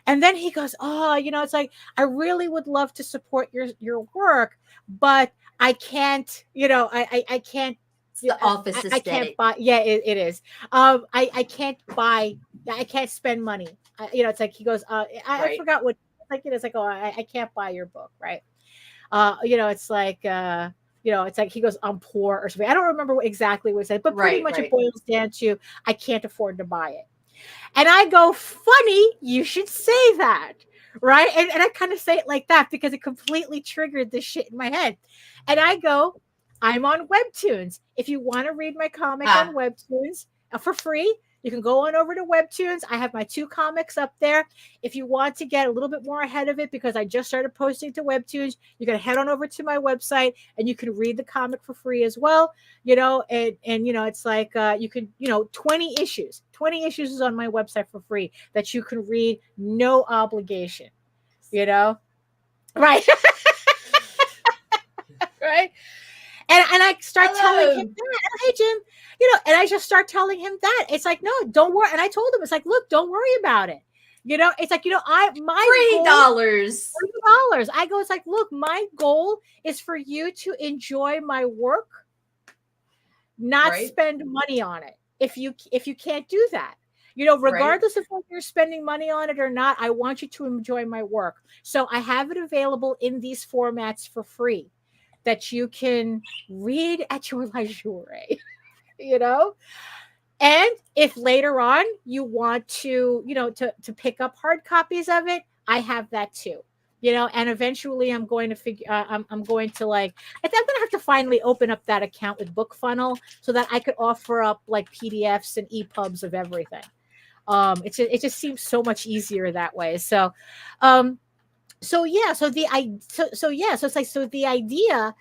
And then he goes, oh, it's like, I really would love to support your work, but I can't, I can't. It's the office aesthetic. I can't buy. Yeah, it is. I can't buy. I can't spend money. It's like, he goes, I forgot what, like, it's like, oh, I can't buy your book, right? It's like, it's like he goes, I'm poor or something. I don't remember exactly what he said, but pretty much it boils down to, I can't afford to buy it. And I go, funny, you should say that, right? And I kind of say it like that because it completely triggered this shit in my head. And I go, I'm on Webtoons. If you want to read my comic on Webtoons for free, you can go on over to Webtoons. I have my 2 comics up there. If you want to get a little bit more ahead of it, because I just started posting to Webtoons, you can head on over to my website and you can read the comic for free as well. And it's like, you can, 20 issues is on my website for free that you can read, no obligation, right? Right. And I start telling him that, hey, Jim, and I just start telling him that. It's like, no, don't worry. And I told him, it's like, look, don't worry about it. It's like, my $3. $3. I go, it's like, look, my goal is for you to enjoy my work, not spend money on it. If you can't do that, regardless of whether you're spending money on it or not, I want you to enjoy my work. So I have it available in these formats for free, that you can read at your leisure, and if later on you want to, to pick up hard copies of it, I have that too, and eventually I'm going to I'm going to like, I'm going to have to finally open up that account with BookFunnel so that I could offer up like PDFs and EPUBs of everything. It just seems so much easier that way. So the idea,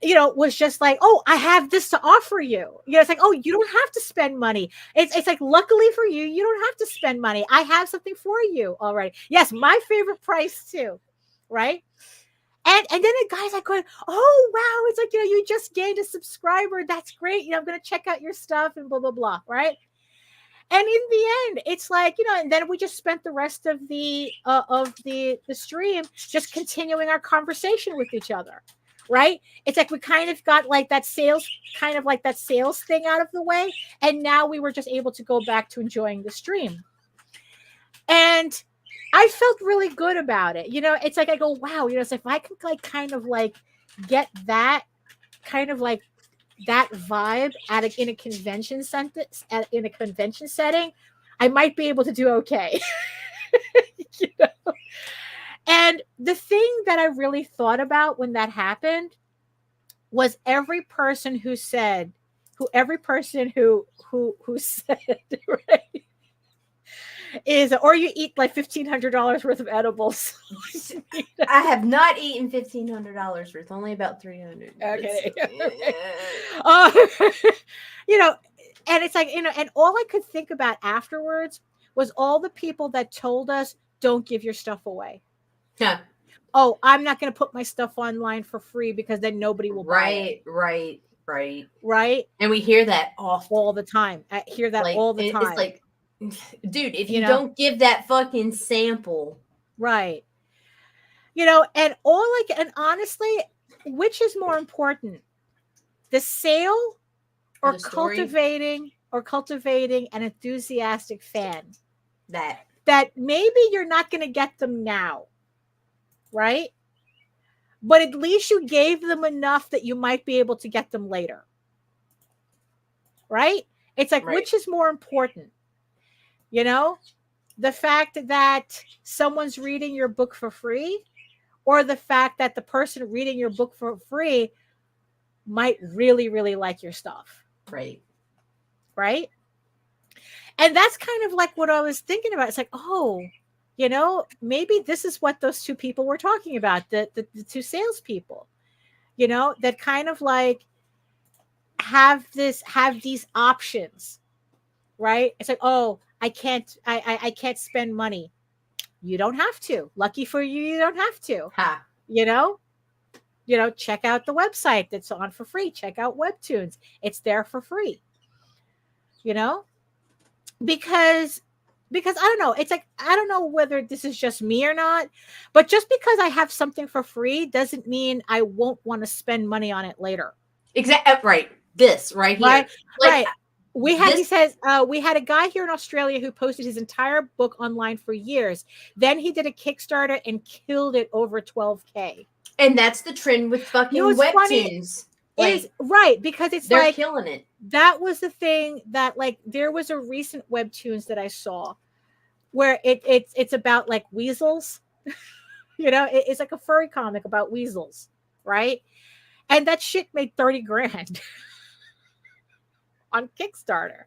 was just like, oh, I have this to offer you. It's like, oh, you don't have to spend money. It's like, luckily for you, you don't have to spend money. I have something for you already. Yes, my favorite price too, right? And then the guy's like going, oh, wow, it's like, you just gained a subscriber. That's great. I'm going to check out your stuff and blah, blah, blah, right? And in the end, it's like, and then we just spent the rest of the stream just continuing our conversation with each other, right? It's like we kind of got like that sales thing out of the way, and now we were just able to go back to enjoying the stream. And I felt really good about it. It's like I go, wow, it's like if I could like kind of like get that kind of like that vibe in a convention setting, I might be able to do okay. You know? And the thing that I really thought about when that happened was every person who said, who said, right, is, or you eat like $1,500 worth of edibles. I have not eaten $1,500 worth, only about 300. Okay. You know, and it's like, you know, and all I could think about afterwards was all the people that told us, don't give your stuff away. Yeah. Oh, I'm not going to put my stuff online for free because then nobody will buy it. Right. And we hear that all the time. I hear that all the time. It's like, dude, if you don't give that fucking sample. Right. You know, and honestly, which is more important? The sale or cultivating an enthusiastic fan? That maybe you're not going to get them now. Right? But at least you gave them enough that you might be able to get them later. Right? It's like, which is more important? You know, the fact that someone's reading your book for free, or the fact that the person reading your book for free might really, really like your stuff. Right. And that's kind of like what I was thinking about. It's like, oh, you know, maybe this is what those two people were talking about, the two salespeople, you know, that kind of like have these options, right? It's like, oh, I can't spend money. You don't have to. Lucky for you, you don't have to. You know, check out the website that's on for free. Check out Webtoons. It's there for free. You know, because I don't know. It's like, I don't know whether this is just me or not, but just because I have something for free doesn't mean I won't want to spend money on it later. Exactly. Right. This right here. Right. Like, he says, we had a guy here in Australia who posted his entire book online for years. Then he did a Kickstarter and killed it over 12K. And that's the trend with fucking Webtoons. Is right, because they're like killing it. That was the thing that, like, there was a recent Webtoons that I saw where it's about like weasels. You know, it's like a furry comic about weasels, right? And that shit made 30 grand on Kickstarter.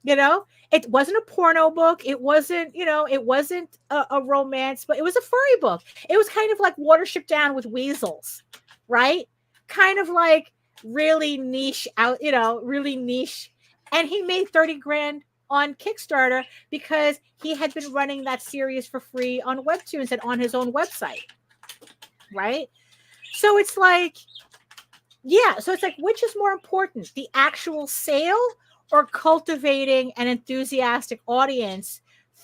You know, it wasn't a porno book. It wasn't, you know, it wasn't a romance, but it was a furry book. It was kind of like Watership Down with weasels, right? Kind of like really niche out, you know, really niche. And he made 30 grand on Kickstarter because he had been running that series for free on Webtoons and on his own website. Right? So it's like, yeah. So it's like, which is more important, the actual sale or cultivating an enthusiastic audience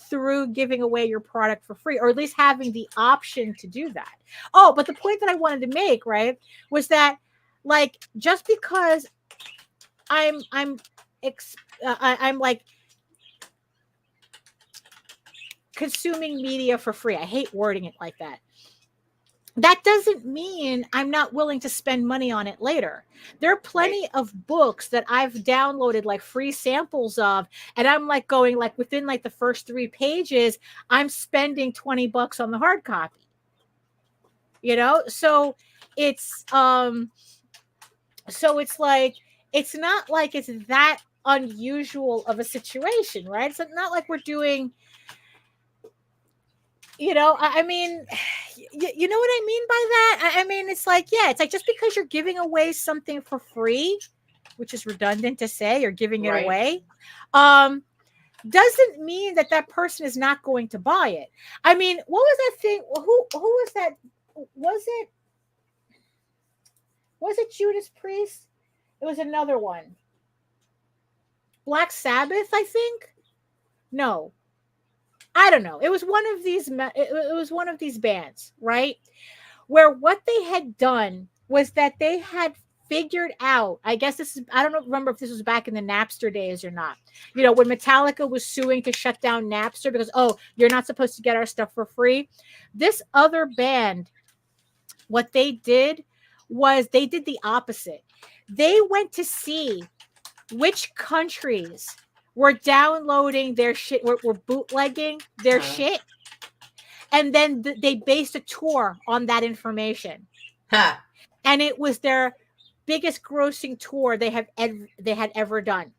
through giving away your product for free, or at least having the option to do that? Oh, but the point that I wanted to make, right, was that, like, just because I'm like consuming media for free, I hate wording it like that. That doesn't mean I'm not willing to spend money on it later. There are plenty of books that I've downloaded like free samples of, and I'm like going like within like the first 3 pages, I'm spending $20 on the hard copy. You know, so it's like, it's not like it's that unusual of a situation, right? It's not like we're doing, you know, I mean, you know what I mean by that? I mean, it's like, yeah, it's like, just because you're giving away something for free, which is redundant to say, you're giving it away, doesn't mean that that person is not going to buy it. I mean, what was that thing? Who was that? Was it Judas Priest? It was another one. Black Sabbath, I think. No, I don't know. It was one of these. It was one of these bands, right? Where what they had done was that they had figured out. I guess this is. I don't remember if this was back in the Napster days or not. You know, when Metallica was suing to shut down Napster because, oh, you're not supposed to get our stuff for free. This other band, what they did was they did the opposite. They went to see which countries were downloading their shit, were bootlegging their shit, and then they based a tour on that information. And it was their biggest grossing tour they had ever done.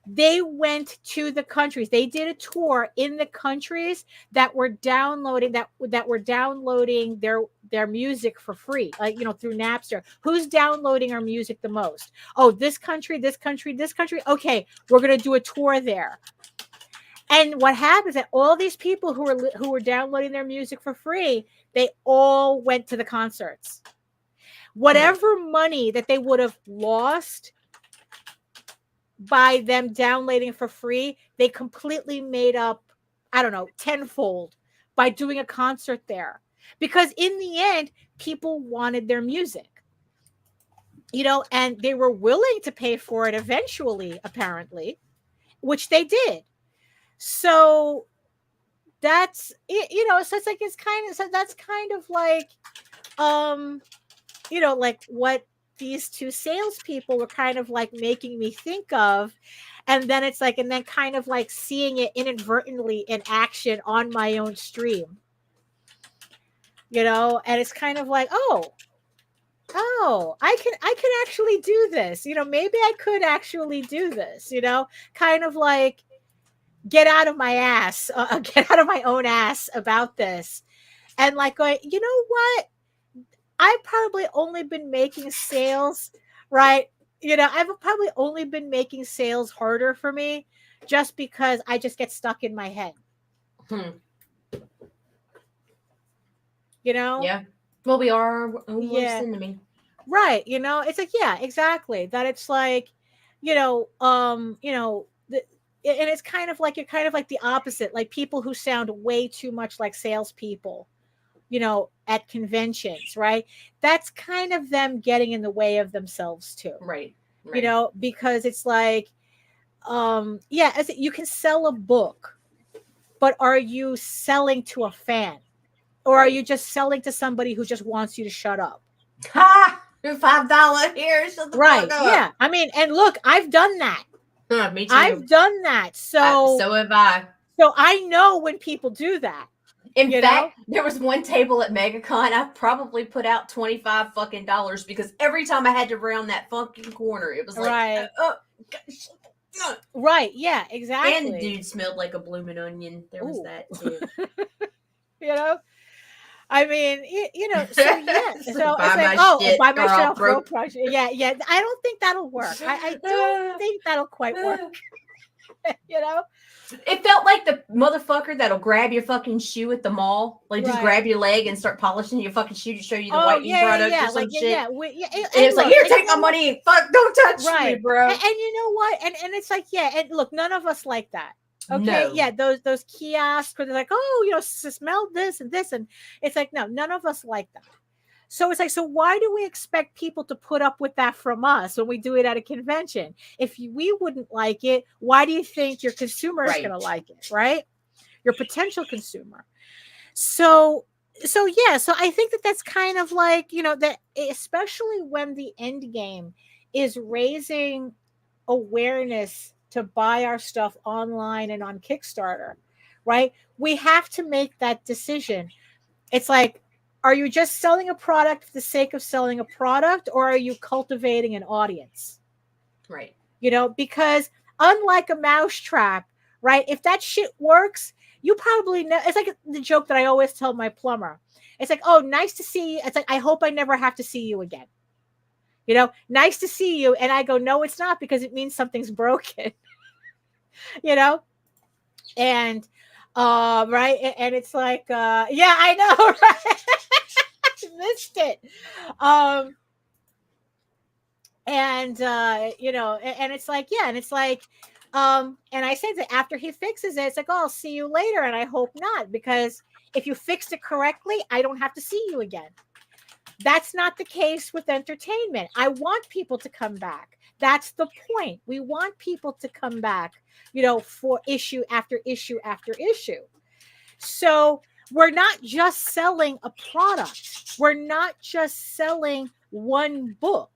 They went to the countries. They did a tour in the countries that were downloading their music for free, like, you know, through Napster. Who's downloading our music the most? Oh, this country, this country, this country. Okay, we're gonna do a tour there. And what happens is that all these people who were downloading their music for free, they all went to the concerts. Whatever money that they would have lost by them downloading for free, they completely made up, I don't know, tenfold by doing a concert there. Because in the end, people wanted their music, you know, and they were willing to pay for it eventually, apparently, which they did. So that's it, you know, so it's like, that's kind of like, you know, like what these two salespeople were kind of like making me think of. And then it's like, and then kind of like seeing it inadvertently in action on my own stream, you know, and it's kind of like, oh, I can actually do this. You know, maybe I could actually do this, you know, kind of like get out of my ass, get out of my own ass about this. And like, going, you know what? I've probably only been making sales, right? You know, I've probably only been making sales harder for me just because I just get stuck in my head. You know? Yeah. Well, we are worse enemy. Right. You know, it's like, yeah, exactly. That it's like, you know, and it's kind of like, you're kind of like the opposite, like people who sound way too much like salespeople, you know, at conventions, right? That's kind of them getting in the way of themselves too. Right. You know, because it's like, you can sell a book, but are you selling to a fan? Or are you just selling to somebody who just wants you to shut up? Ha! $5 here. Shut the fuck up. Yeah. I mean, and look, I've done that. Me too. I've done that. So have I. So I know when people do that. In fact, there was one table at MegaCon. I probably put out $25 fucking because every time I had to round that fucking corner, it was like, right. Yeah, exactly. And the dude smelled like a blooming onion. There was that too. You know, I mean, you know, so yeah. So it's like, buy my shit, throw project. Yeah. I don't think that'll work. I don't think that'll quite work. You know? It felt like the motherfucker that'll grab your fucking shoe at the mall, like just grab your leg and start polishing your fucking shoe to show you the whitening product or some shit. And it's like, here, take my money. Fuck, don't touch me, bro. And you know what? And it's like, and look, none of us like that. Okay, no. Yeah, those kiosks where they're like, oh, you know, smell this, and it's like, no, none of us like that. So it's like, so why do we expect people to put up with that from us when we do it at a convention? If we wouldn't like it, why do you think your consumer is going to like it, right? Your potential consumer. So I think that's kind of like, you know, that especially when the end game is raising awareness to buy our stuff online and on Kickstarter, right? We have to make that decision. It's like, are you just selling a product for the sake of selling a product, or are you cultivating an audience? Right. You know, because unlike a mousetrap, right? If that shit works, you probably know. It's like the joke that I always tell my plumber. It's like, oh, nice to see you. It's like, I hope I never have to see you again. You know, nice to see you. And I go, no, it's not, because it means something's broken. You know? And right. And it's like, yeah, I know, right? Missed it. You know, and it's like, yeah, and it's like, and I said that after he fixes it, it's like, oh, I'll see you later. And I hope not, because if you fixed it correctly, I don't have to see you again. That's not the case with entertainment. I want people to come back. That's the point. We want people to come back, you know, for issue after issue after issue. So we're not just selling a product. We're not just selling one book.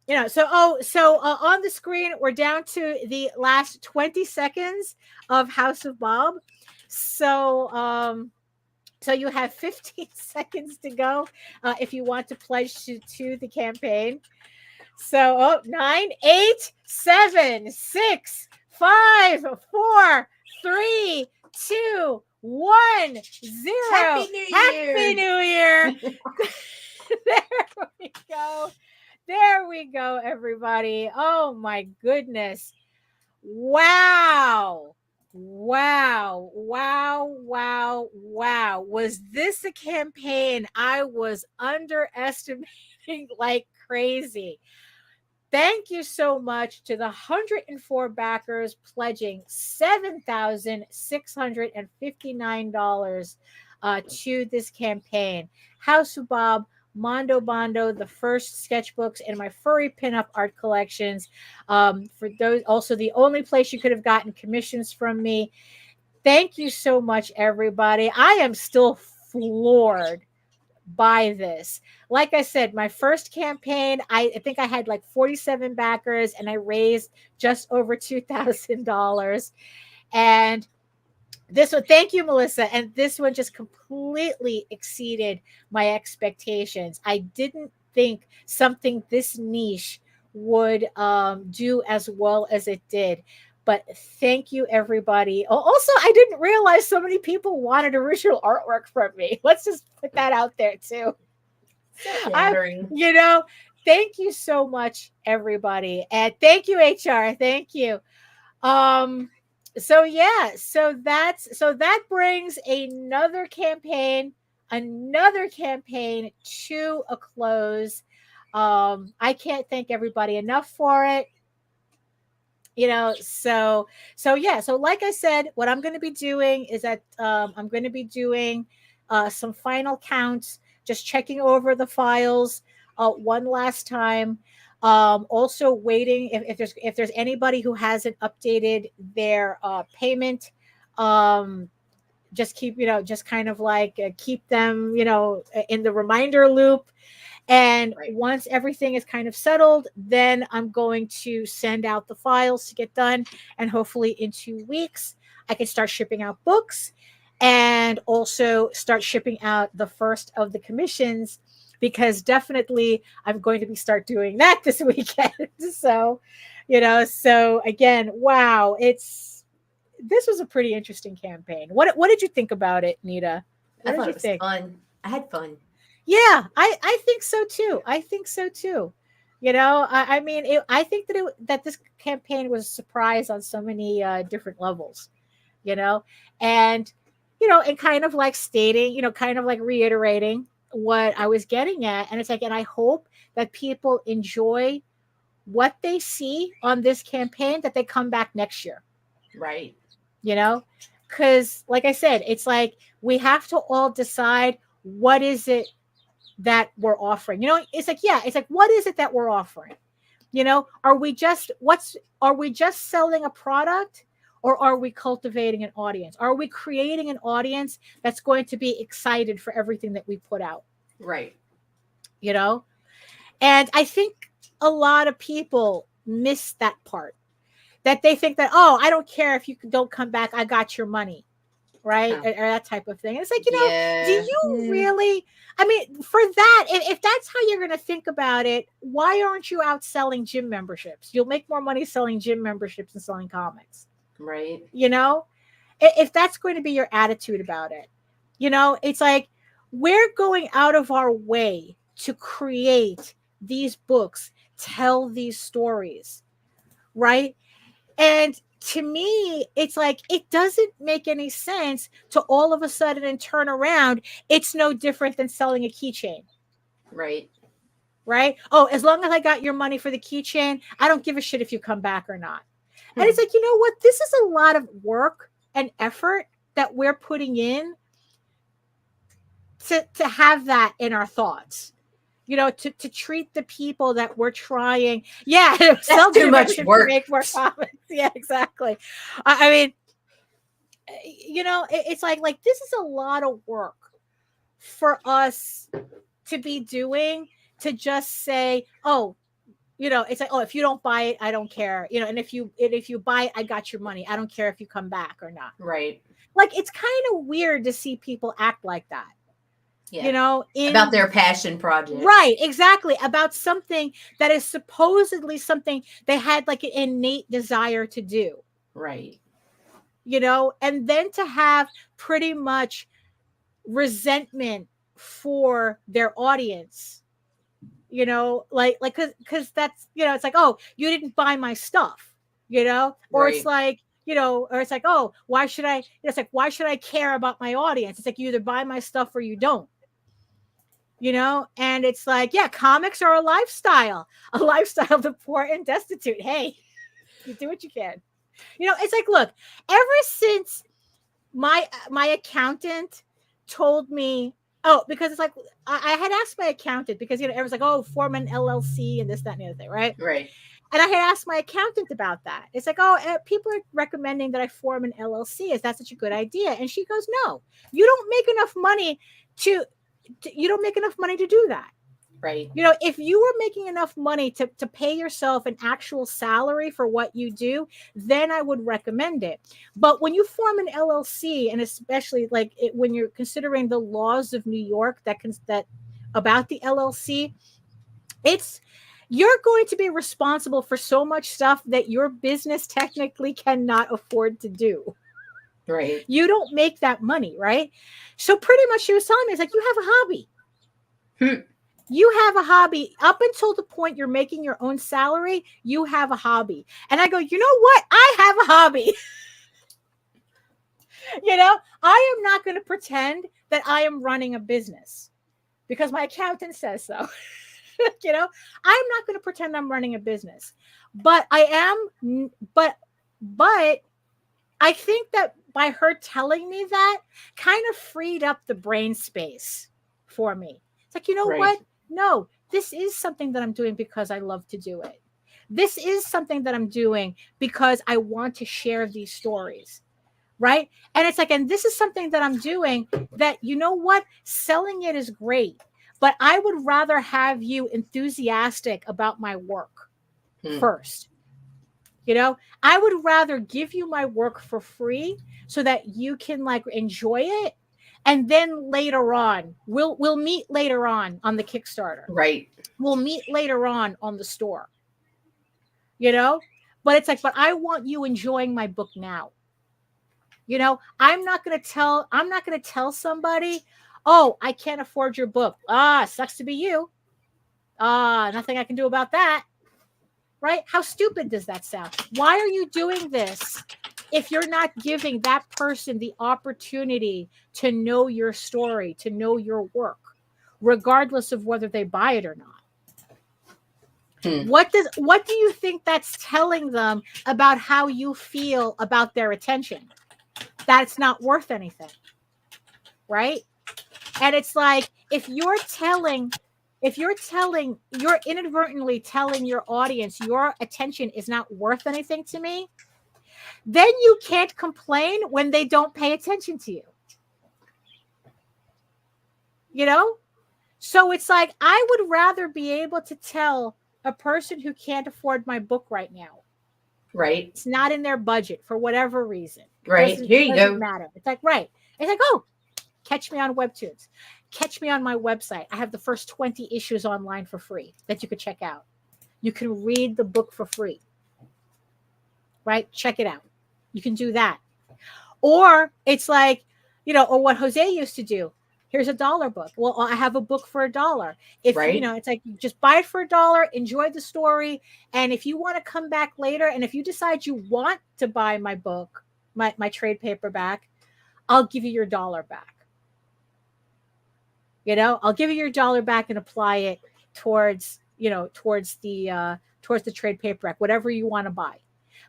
On the screen, we're down to the last 20 seconds of House of Bob. So you have 15 seconds to go if you want to pledge to the campaign. So 9, 8, 7, 6, 5, 4, 3, 2, 1, 0. Happy New Year. Happy New Year. There we go. There we go, everybody. Oh my goodness. Wow. Wow. Was this a campaign I was underestimating like crazy? Thank you so much to the 104 backers pledging $7,659 to this campaign. House of Bob, Mondo Bondo, the first sketchbooks, and my furry pinup art collections. For those, also the only place you could have gotten commissions from me. Thank you so much, everybody. I am still floored by this. Like I said, my first campaign, I think I had like 47 backers and I raised just over $2,000. And this one, thank you, Melissa. And this one just completely exceeded my expectations. I didn't think something this niche would do as well as it did. But thank you, everybody. Also, I didn't realize so many people wanted original artwork from me. Let's just put that out there, too. Thank you so much, everybody. And thank you, HR. Thank you. So that brings another campaign to a close. I can't thank everybody enough for it. So like I said, what I'm going to be doing is that I'm going to be doing some final counts, just checking over the files one last time. Also waiting if there's anybody who hasn't updated their payment, just keep kind of like keep them in the reminder loop. And once everything is kind of settled, then I'm going to send out the files to get done. And hopefully in 2 weeks, I can start shipping out books and also start shipping out the first of the commissions, because definitely I'm going to start doing that this weekend. So again, wow, this was a pretty interesting campaign. What did you think about it, Nita? I thought it was fun. I had fun. Yeah, I think so too. I think that this campaign was a surprise on so many different levels, and kind of like stating, kind of like reiterating what I was getting at. And it's like, and I hope that people enjoy what they see on this campaign, that they come back next year. Right. Because like I said, it's like we have to all decide what is it that we're offering. It's like what is it that we're offering? Are we just selling a product, or are we cultivating an audience? Are we creating an audience that's going to be excited for everything that we put out? Right. And I think a lot of people miss that part, that they think that, oh, I don't care if you don't come back, I got your money. Right. Or that type of thing. And it's like, do you really, for that, if that's how you're going to think about it, why aren't you out selling gym memberships? You'll make more money selling gym memberships than selling comics. Right. If that's going to be your attitude about it, it's like, we're going out of our way to create these books, tell these stories. Right. And to me, it's like, it doesn't make any sense to all of a sudden and turn around. It's no different than selling a keychain. Right. Right. Oh, as long as I got your money for the keychain, I don't give a shit if you come back or not. And it's like, you know what? This is a lot of work and effort that we're putting in to have that in our thoughts. To treat the people that we're trying. Yeah, that's too much work. To make more comments. Yeah, exactly. It's like this is a lot of work for us to be doing, to just say, oh, it's like, oh, if you don't buy it, I don't care. And if you buy it, I got your money. I don't care if you come back or not. Right. Like, it's kind of weird to see people act like that. Yeah. About their passion project. Right, exactly. About something that is supposedly something they had like an innate desire to do. Right. And then to have pretty much resentment for their audience, like because that's, it's like, oh, you didn't buy my stuff, or right. It's like, or it's like, oh, why should I, it's like, why should I care about my audience? It's like, you either buy my stuff or you don't. And it's like, yeah, comics are a lifestyle of the poor and destitute. Hey, you do what you can. It's like, look, ever since my accountant told me, because it's like, I had asked my accountant, because, everyone's like, oh, form an LLC and this, that, and the other thing, right? Right. And I had asked my accountant about that. It's like, oh, people are recommending that I form an LLC. Is that such a good idea? And she goes, no, you don't make enough money to do that. Right. If you were making enough money to pay yourself an actual salary for what you do, then I would recommend it. But when you form an LLC, and especially like when you're considering the laws of New York that about the LLC, you're going to be responsible for so much stuff that your business technically cannot afford to do. Right. You don't make that money, right? So pretty much she was telling me, it's like, you have a hobby. You have a hobby up until the point you're making your own salary. You have a hobby. And I go, you know what? I have a hobby. I am not going to pretend that I am running a business because my accountant says so. I'm not going to pretend I'm running a business, but I am. But I think that by her telling me that kind of freed up the brain space for me. It's like, right. What? No, this is something that I'm doing because I love to do it. This is something that I'm doing because I want to share these stories. Right. And it's like, and this is something that I'm doing that, selling it is great, but I would rather have you enthusiastic about my work first. I would rather give you my work for free so that you can like enjoy it. And then later on, we'll meet later on the Kickstarter. Right. We'll meet later on the store. But it's like, but I want you enjoying my book now. I'm not going to tell somebody, oh, I can't afford your book. Sucks to be you. Nothing I can do about that. Right? How stupid does that sound? Why are you doing this if you're not giving that person the opportunity to know your story, to know your work, regardless of whether they buy it or not? What do you think that's telling them about how you feel about their attention? That it's not worth anything. Right? And it's like, if you're inadvertently telling your audience your attention is not worth anything to me, then you can't complain when they don't pay attention to you. So it's like, I would rather be able to tell a person who can't afford my book right now. Right. It's not in their budget for whatever reason. Right. Here you go. Matter. It's like, right. It's like, oh, catch me on Webtoons. Catch me on my website. I have the first 20 issues online for free that you could check out. You can read the book for free. Right? Check it out. You can do that. Or it's like, or what Jose used to do. Here's $1 book. Well, I have a book for $1. If right. It's like, just buy it for $1, enjoy the story. And if you want to come back later, and if you decide you want to buy my book, my trade paperback, I'll give you your $1 back. I'll give you your $1 back and apply it towards the trade paperback, whatever you want to buy.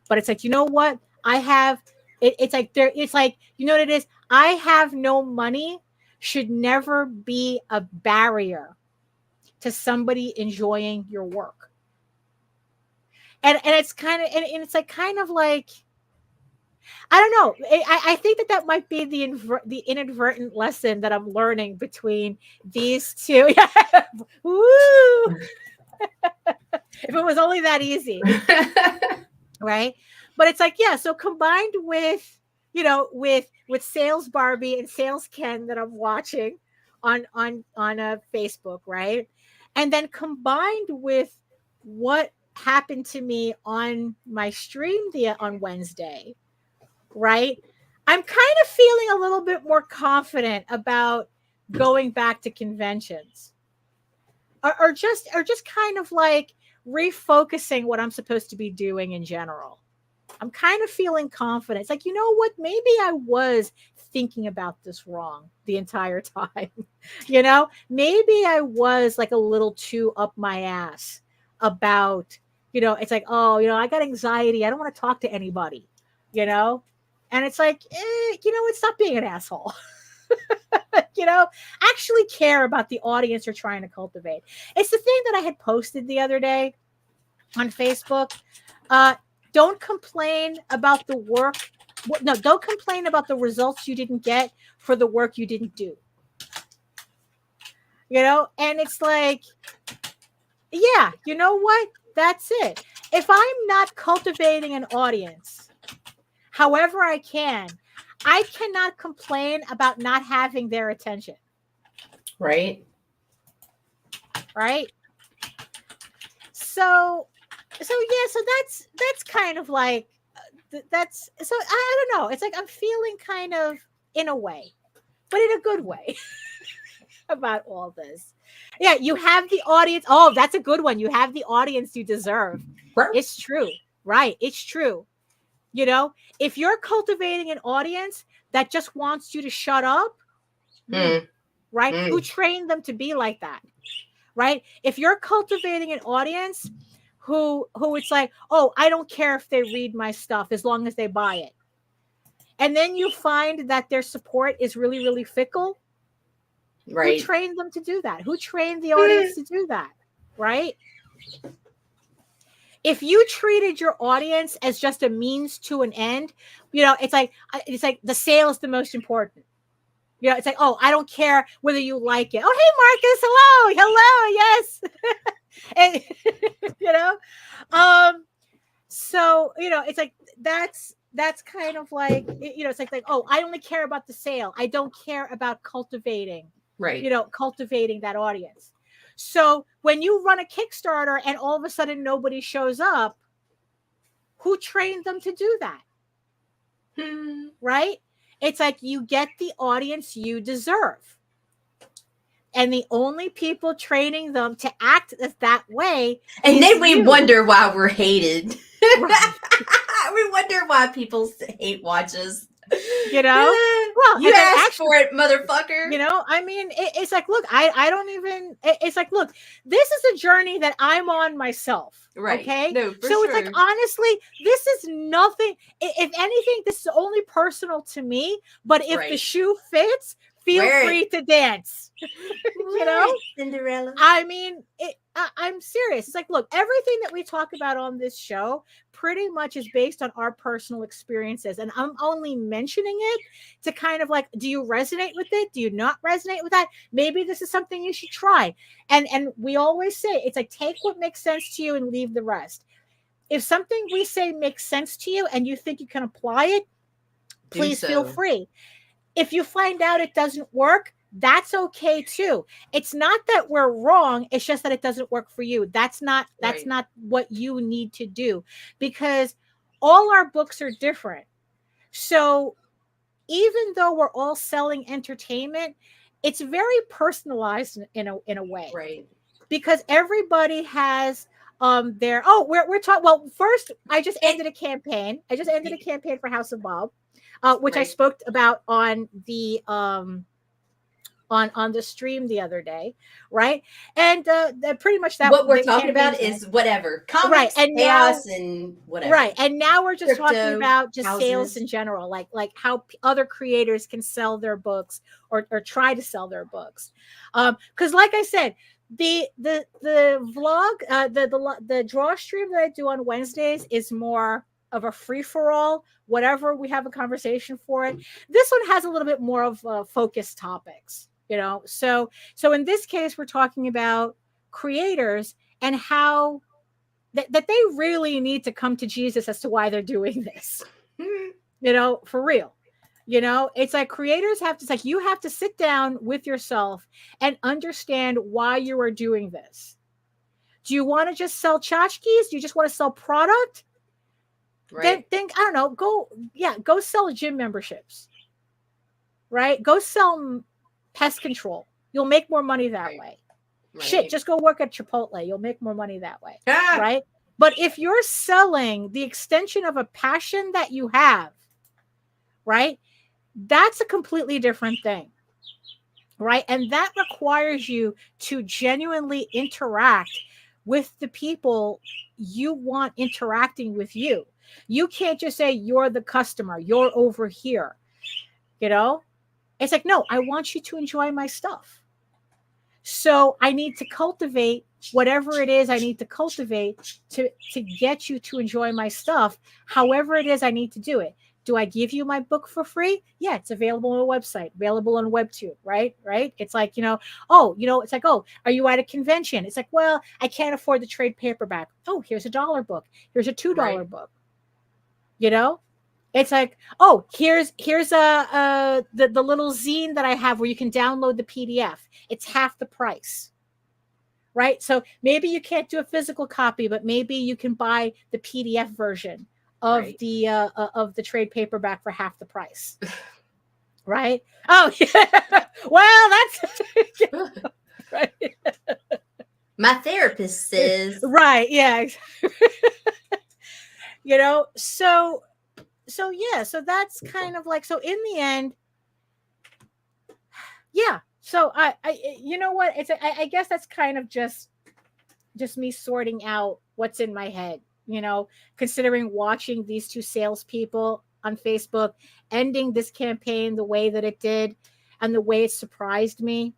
But it's like, you know what? I have it. It's like what it is? I have no money should never be a barrier to somebody enjoying your work. And it's kind of, and it's like, kind of like, I don't know. I think that might be the inadvertent lesson that I'm learning between these two. Woo! If it was only that easy. Right? But it's like, yeah, so combined with, with Sales Barbie and Sales Ken that I'm watching on Facebook, right? And then combined with what happened to me on my stream on Wednesday, right? I'm kind of feeling a little bit more confident about going back to conventions. Or just kind of like refocusing what I'm supposed to be doing in general. I'm kind of feeling confident. It's like, you know what? Maybe I was thinking about this wrong the entire time. Maybe I was like a little too up my ass about, it's like, oh, I got anxiety. I don't want to talk to anybody, and it's like, stop being an asshole. Actually care about the audience you're trying to cultivate. It's the thing that I had posted the other day on Facebook. Don't complain about the work. No, don't complain about the results you didn't get for the work you didn't do. And it's like, yeah, you know what? That's it. If I'm not cultivating an audience, however I can, I cannot complain about not having their attention. Right. Right. So that's kind of like, that's, so I don't know. It's like, I'm feeling kind of in a way, but in a good way about all this. Yeah. You have the audience. Oh, that's a good one. You have the audience you deserve. Right. It's true. Right. It's true. If you're cultivating an audience that just wants you to shut up, right? Who trained them to be like that? Right? If you're cultivating an audience who it's like, oh, I don't care if they read my stuff as long as they buy it. And then you find that their support is really, really fickle. Right. Who trained them to do that? Who trained the audience to do that? Right? If you treated your audience as just a means to an end, it's like the sale is the most important. It's like, oh, I don't care whether you like it. Oh, hey, Marcus, hello, yes. And so it's like that's kind of like, it's like, oh, I only care about the sale. I don't care about cultivating, right? Cultivating that audience. So when you run a Kickstarter and all of a sudden nobody shows up, who trained them to do that? Right? It's like, you get the audience you deserve. And the only people training them to act that way. And then we wonder why we're hated. Right. We wonder why people hate watches. Well, you asked for it, motherfucker. I mean, it's like, look, I don't even, it's like, look, this is a journey that I'm on myself. Right. Okay. No, so sure. It's like, honestly, this is nothing. If anything, this is only personal to me, but if the shoe fits, feel free to dance. Cinderella. I mean, I'm serious. It's like, look, everything that we talk about on this show pretty much is based on our personal experiences. And I'm only mentioning it to kind of like, do you resonate with it? Do you not resonate with that? Maybe this is something you should try. And we always say, it's like, take what makes sense to you and leave the rest. If something we say makes sense to you and you think you can apply it, please feel free. If you find out it doesn't work, that's okay too. It's not that we're wrong. It's just that it doesn't work for you. That's not what you need to do, because all our books are different. So even though we're all selling entertainment, it's very personalized in a way, right? Because everybody has their, we're talking. Well, first, I just ended a campaign. I just ended a campaign for House of Bob, which I spoke about on the on the stream the other day, right? And pretty much that what we're talking about is whatever comics, right? And chaos and whatever, right? And now we're just talking about just sales in general, like how other creators can sell their books or try to sell their books, because like I said, the vlog, the draw stream that I do on Wednesdays is more of a free-for-all, whatever we have a conversation for it. This one has a little bit more of focused topics, so in this case we're talking about creators and how that they really need to come to Jesus as to why they're doing this. For real. It's like creators have to, it's like you have to sit down with yourself and understand why you are doing this. Do you want to just sell tchotchkes? Do you just want to sell product? Right. Then I don't know, go sell gym memberships. Right? Go sell pest control. You'll make more money that way. Right. Shit, just go work at Chipotle. You'll make more money that way. Right? But if you're selling the extension of a passion that you have, right? That's a completely different thing. Right? And that requires you to genuinely interact with the people you want interacting with you. You can't just say you're the customer, you're over here. It's like, no, I want you to enjoy my stuff. So I need to cultivate whatever it is I need to cultivate to get you to enjoy my stuff. However it is I need to do it. Do I give you my book for free? Yeah, it's available on a website, available on Webtoon, right? It's like, it's like, oh, are you at a convention? It's like, well, I can't afford the trade paperback. Oh, here's a $1 book. Here's a $2 book. It's like, oh, here's the little zine that I have where you can download the PDF. It's half the price. Right? So maybe you can't do a physical copy, but maybe you can buy the PDF version of the trade paperback for half the price. Right? Oh, yeah. Well, that's right. My therapist says. Right, yeah. So yeah, so that's kind of like, so in the end, yeah. So I you know what? I guess that's kind of just me sorting out what's in my head, considering watching these two salespeople on Facebook ending this campaign the way that it did and the way it surprised me,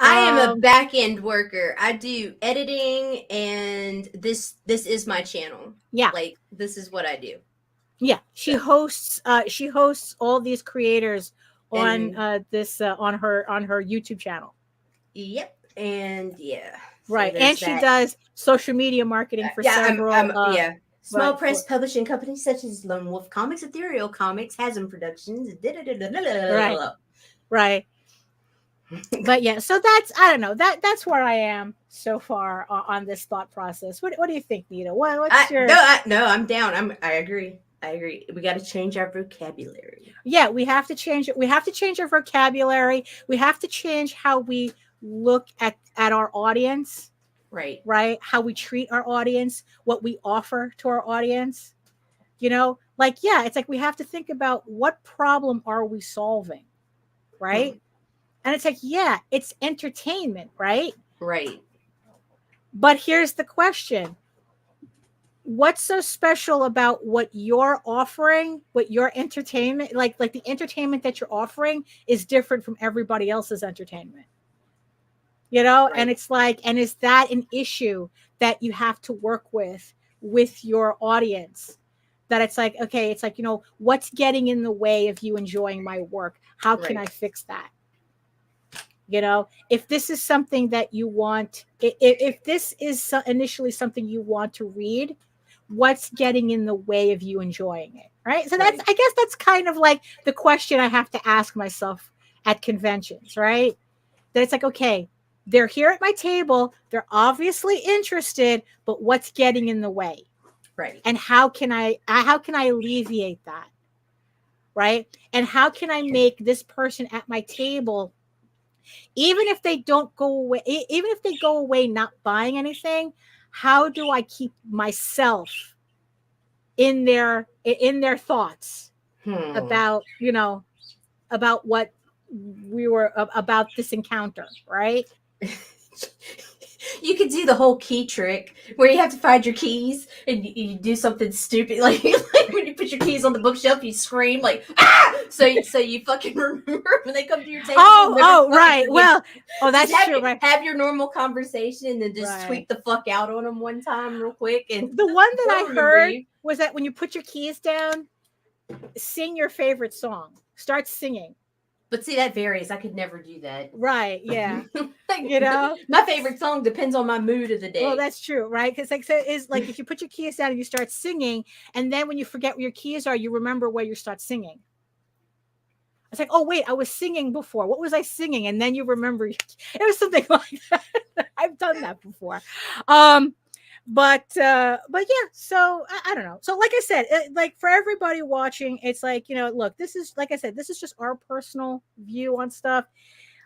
I am a back end worker. I do editing, and this is my channel. Yeah. Like, this is what I do. Yeah. She hosts all these creators on this on her YouTube channel. Yep. And yeah. Right. And she does social media marketing for several small press publishing companies such as Lone Wolf Comics, Ethereal Comics, Hasm Productions. Right. But yeah, so that's, I don't know, that's where I am so far on this thought process. What do you think, Nita? What's your? No, I'm down. I agree. We got to change our vocabulary. Yeah, we have to change it. We have to change our vocabulary. We have to change how we look at our audience. Right. How we treat our audience, what we offer to our audience. It's like we have to think about what problem are we solving, right? And it's like, yeah, it's entertainment, right? Right. But here's the question. What's so special about what you're offering, what your entertainment, like the entertainment that you're offering is different from everybody else's entertainment? Right. And it's like, and is that an issue that you have to work with your audience? That it's like, okay, it's like, what's getting in the way of you enjoying my work? How can I fix that? If this is something that you want, if this is initially something you want to read, what's getting in the way of you enjoying it? Right. So I guess that's kind of like the question I have to ask myself at conventions, right? That it's like, okay, they're here at my table. They're obviously interested, but what's getting in the way? Right. And how can I alleviate that? Right. And how can I make this person at my table, even if they don't go away, even if they go away not buying anything, how do I keep myself in their thoughts about, about what we were about this encounter, right? You could do the whole key trick where you have to find your keys and you do something stupid, like when you put your keys on the bookshelf, you scream like ah! So you fucking remember when they come to your table. Right. Well, that's true. Right. Have your normal conversation and then just tweak the fuck out on them one time real quick. And the one that I heard was that when you put your keys down, sing your favorite song. Start singing. But see, that varies. I could never do that. Right. Yeah. Like, you know, my favorite song depends on my mood of the day. Well, that's true, right? Because like, so is like if you put your keys down and you start singing, and then when you forget where your keys are, you remember where you start singing. It's like, oh wait, I was singing before. What was I singing? And then you remember. It was something like that. I've done that before. But yeah, so I don't know. So like I said, like for everybody watching, it's like, look, this is, like I said, this is just our personal view on stuff.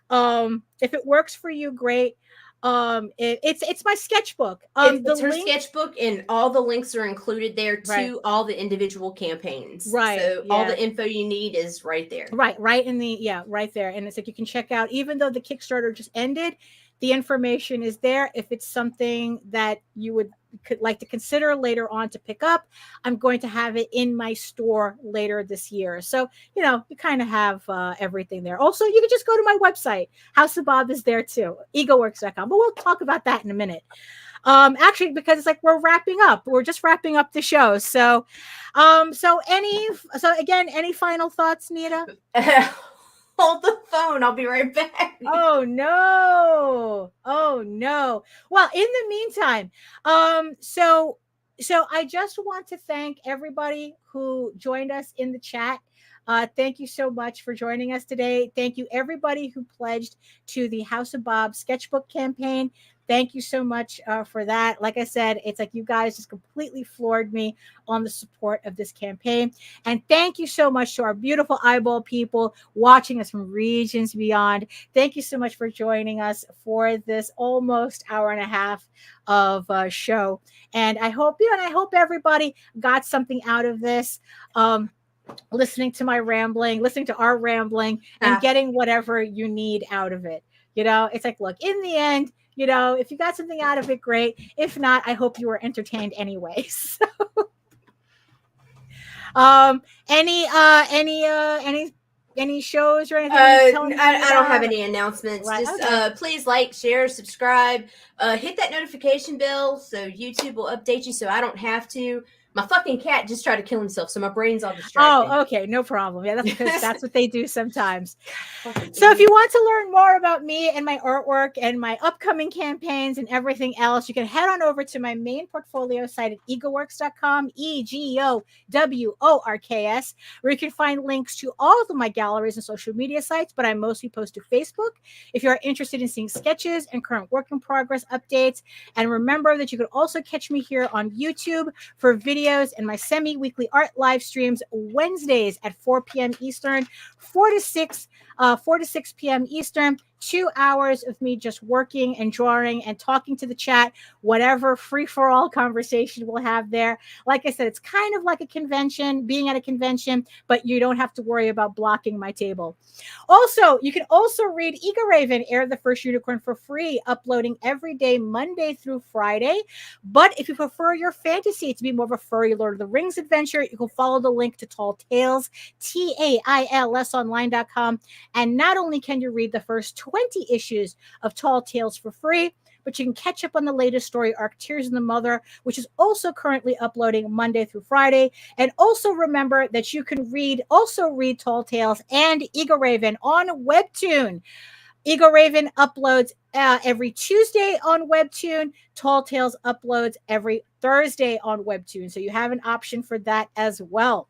If it works for you, great. It's my sketchbook. It's her sketchbook, and all the links are included there to all the individual campaigns. Right. So all the info you need is right there. Right there. And it's like you can check out, even though the Kickstarter just ended, the information is there. If it's something that you could like to consider later on to pick up, I'm going to have it in my store later this year. So, you kind of have everything there. Also, you can just go to my website. House of Bob is there too, egoworks.com. But we'll talk about that in a minute. Actually, because it's like we're wrapping up. We're just wrapping up the show. So any final thoughts, Nita? Hold the phone. I'll be right back. Oh no. Well, in the meantime, so I just want to thank everybody who joined us in the chat. Thank you so much for joining us today. Thank you everybody who pledged to the House of Bob sketchbook campaign. Thank you so much for that. Like I said, it's like you guys just completely floored me on the support of this campaign. And thank you so much to our beautiful eyeball people watching us from regions beyond. Thank you so much for joining us for this almost hour and a half of show. And I hope everybody got something out of this. Listening to my rambling, listening to our rambling, and getting whatever you need out of it. It's like, look, in the end, if you got something out of it, great. If not, I hope you were entertained anyway. So, any shows or anything? I don't have any announcements. Right, just please like, share, subscribe, hit that notification bell so YouTube will update you so I don't have to. My fucking cat just tried to kill himself, so my brain's all distracted. Oh, okay, no problem. Yeah, that's because that's what they do sometimes. So if you want to learn more about me and my artwork and my upcoming campaigns and everything else, you can head on over to my main portfolio site at egoworks.com, EGOWORKS, where you can find links to all of my galleries and social media sites, but I mostly post to Facebook. If you are interested in seeing sketches and current work in progress updates, and remember that you can also catch me here on YouTube for videos and my semi-weekly art live streams Wednesdays at 4 p.m. Eastern, 4 to 6 p.m. Eastern. 2 hours of me just working and drawing and talking to the chat, whatever free-for-all conversation we'll have there. Like I said, it's kind of like a convention, being at a convention, but you don't have to worry about blocking my table. Also, you can also read Ego Raven, Air the First Unicorn, for free, uploading every day, Monday through Friday. But if you prefer your fantasy to be more of a furry Lord of the Rings adventure, you can follow the link to Tall Tales, TAILSonline.com. And not only can you read the first 20 issues of Tall Tales for free, but you can catch up on the latest story arc, Tears in the Mother, which is also currently uploading Monday through Friday. And also remember that you can read Tall Tales and Ego Raven on Webtoon. Ego Raven uploads every Tuesday on Webtoon. Tall Tales uploads every Thursday on Webtoon. So you have an option for that as well.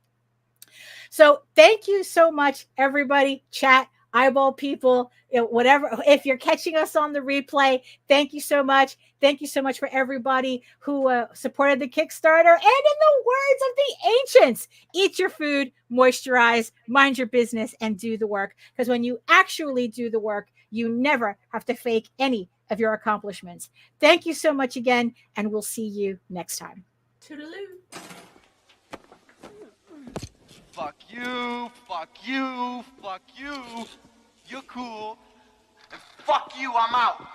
So thank you so much, everybody. Chat, eyeball people, whatever. If you're catching us on the replay, thank you so much. Thank you so much for everybody who supported the Kickstarter. And in the words of the ancients, eat your food, moisturize, mind your business, and do the work. Because when you actually do the work, you never have to fake any of your accomplishments. Thank you so much again, and we'll see you next time. Toodaloo. Fuck you, fuck you, fuck you. You're cool. And fuck you, I'm out.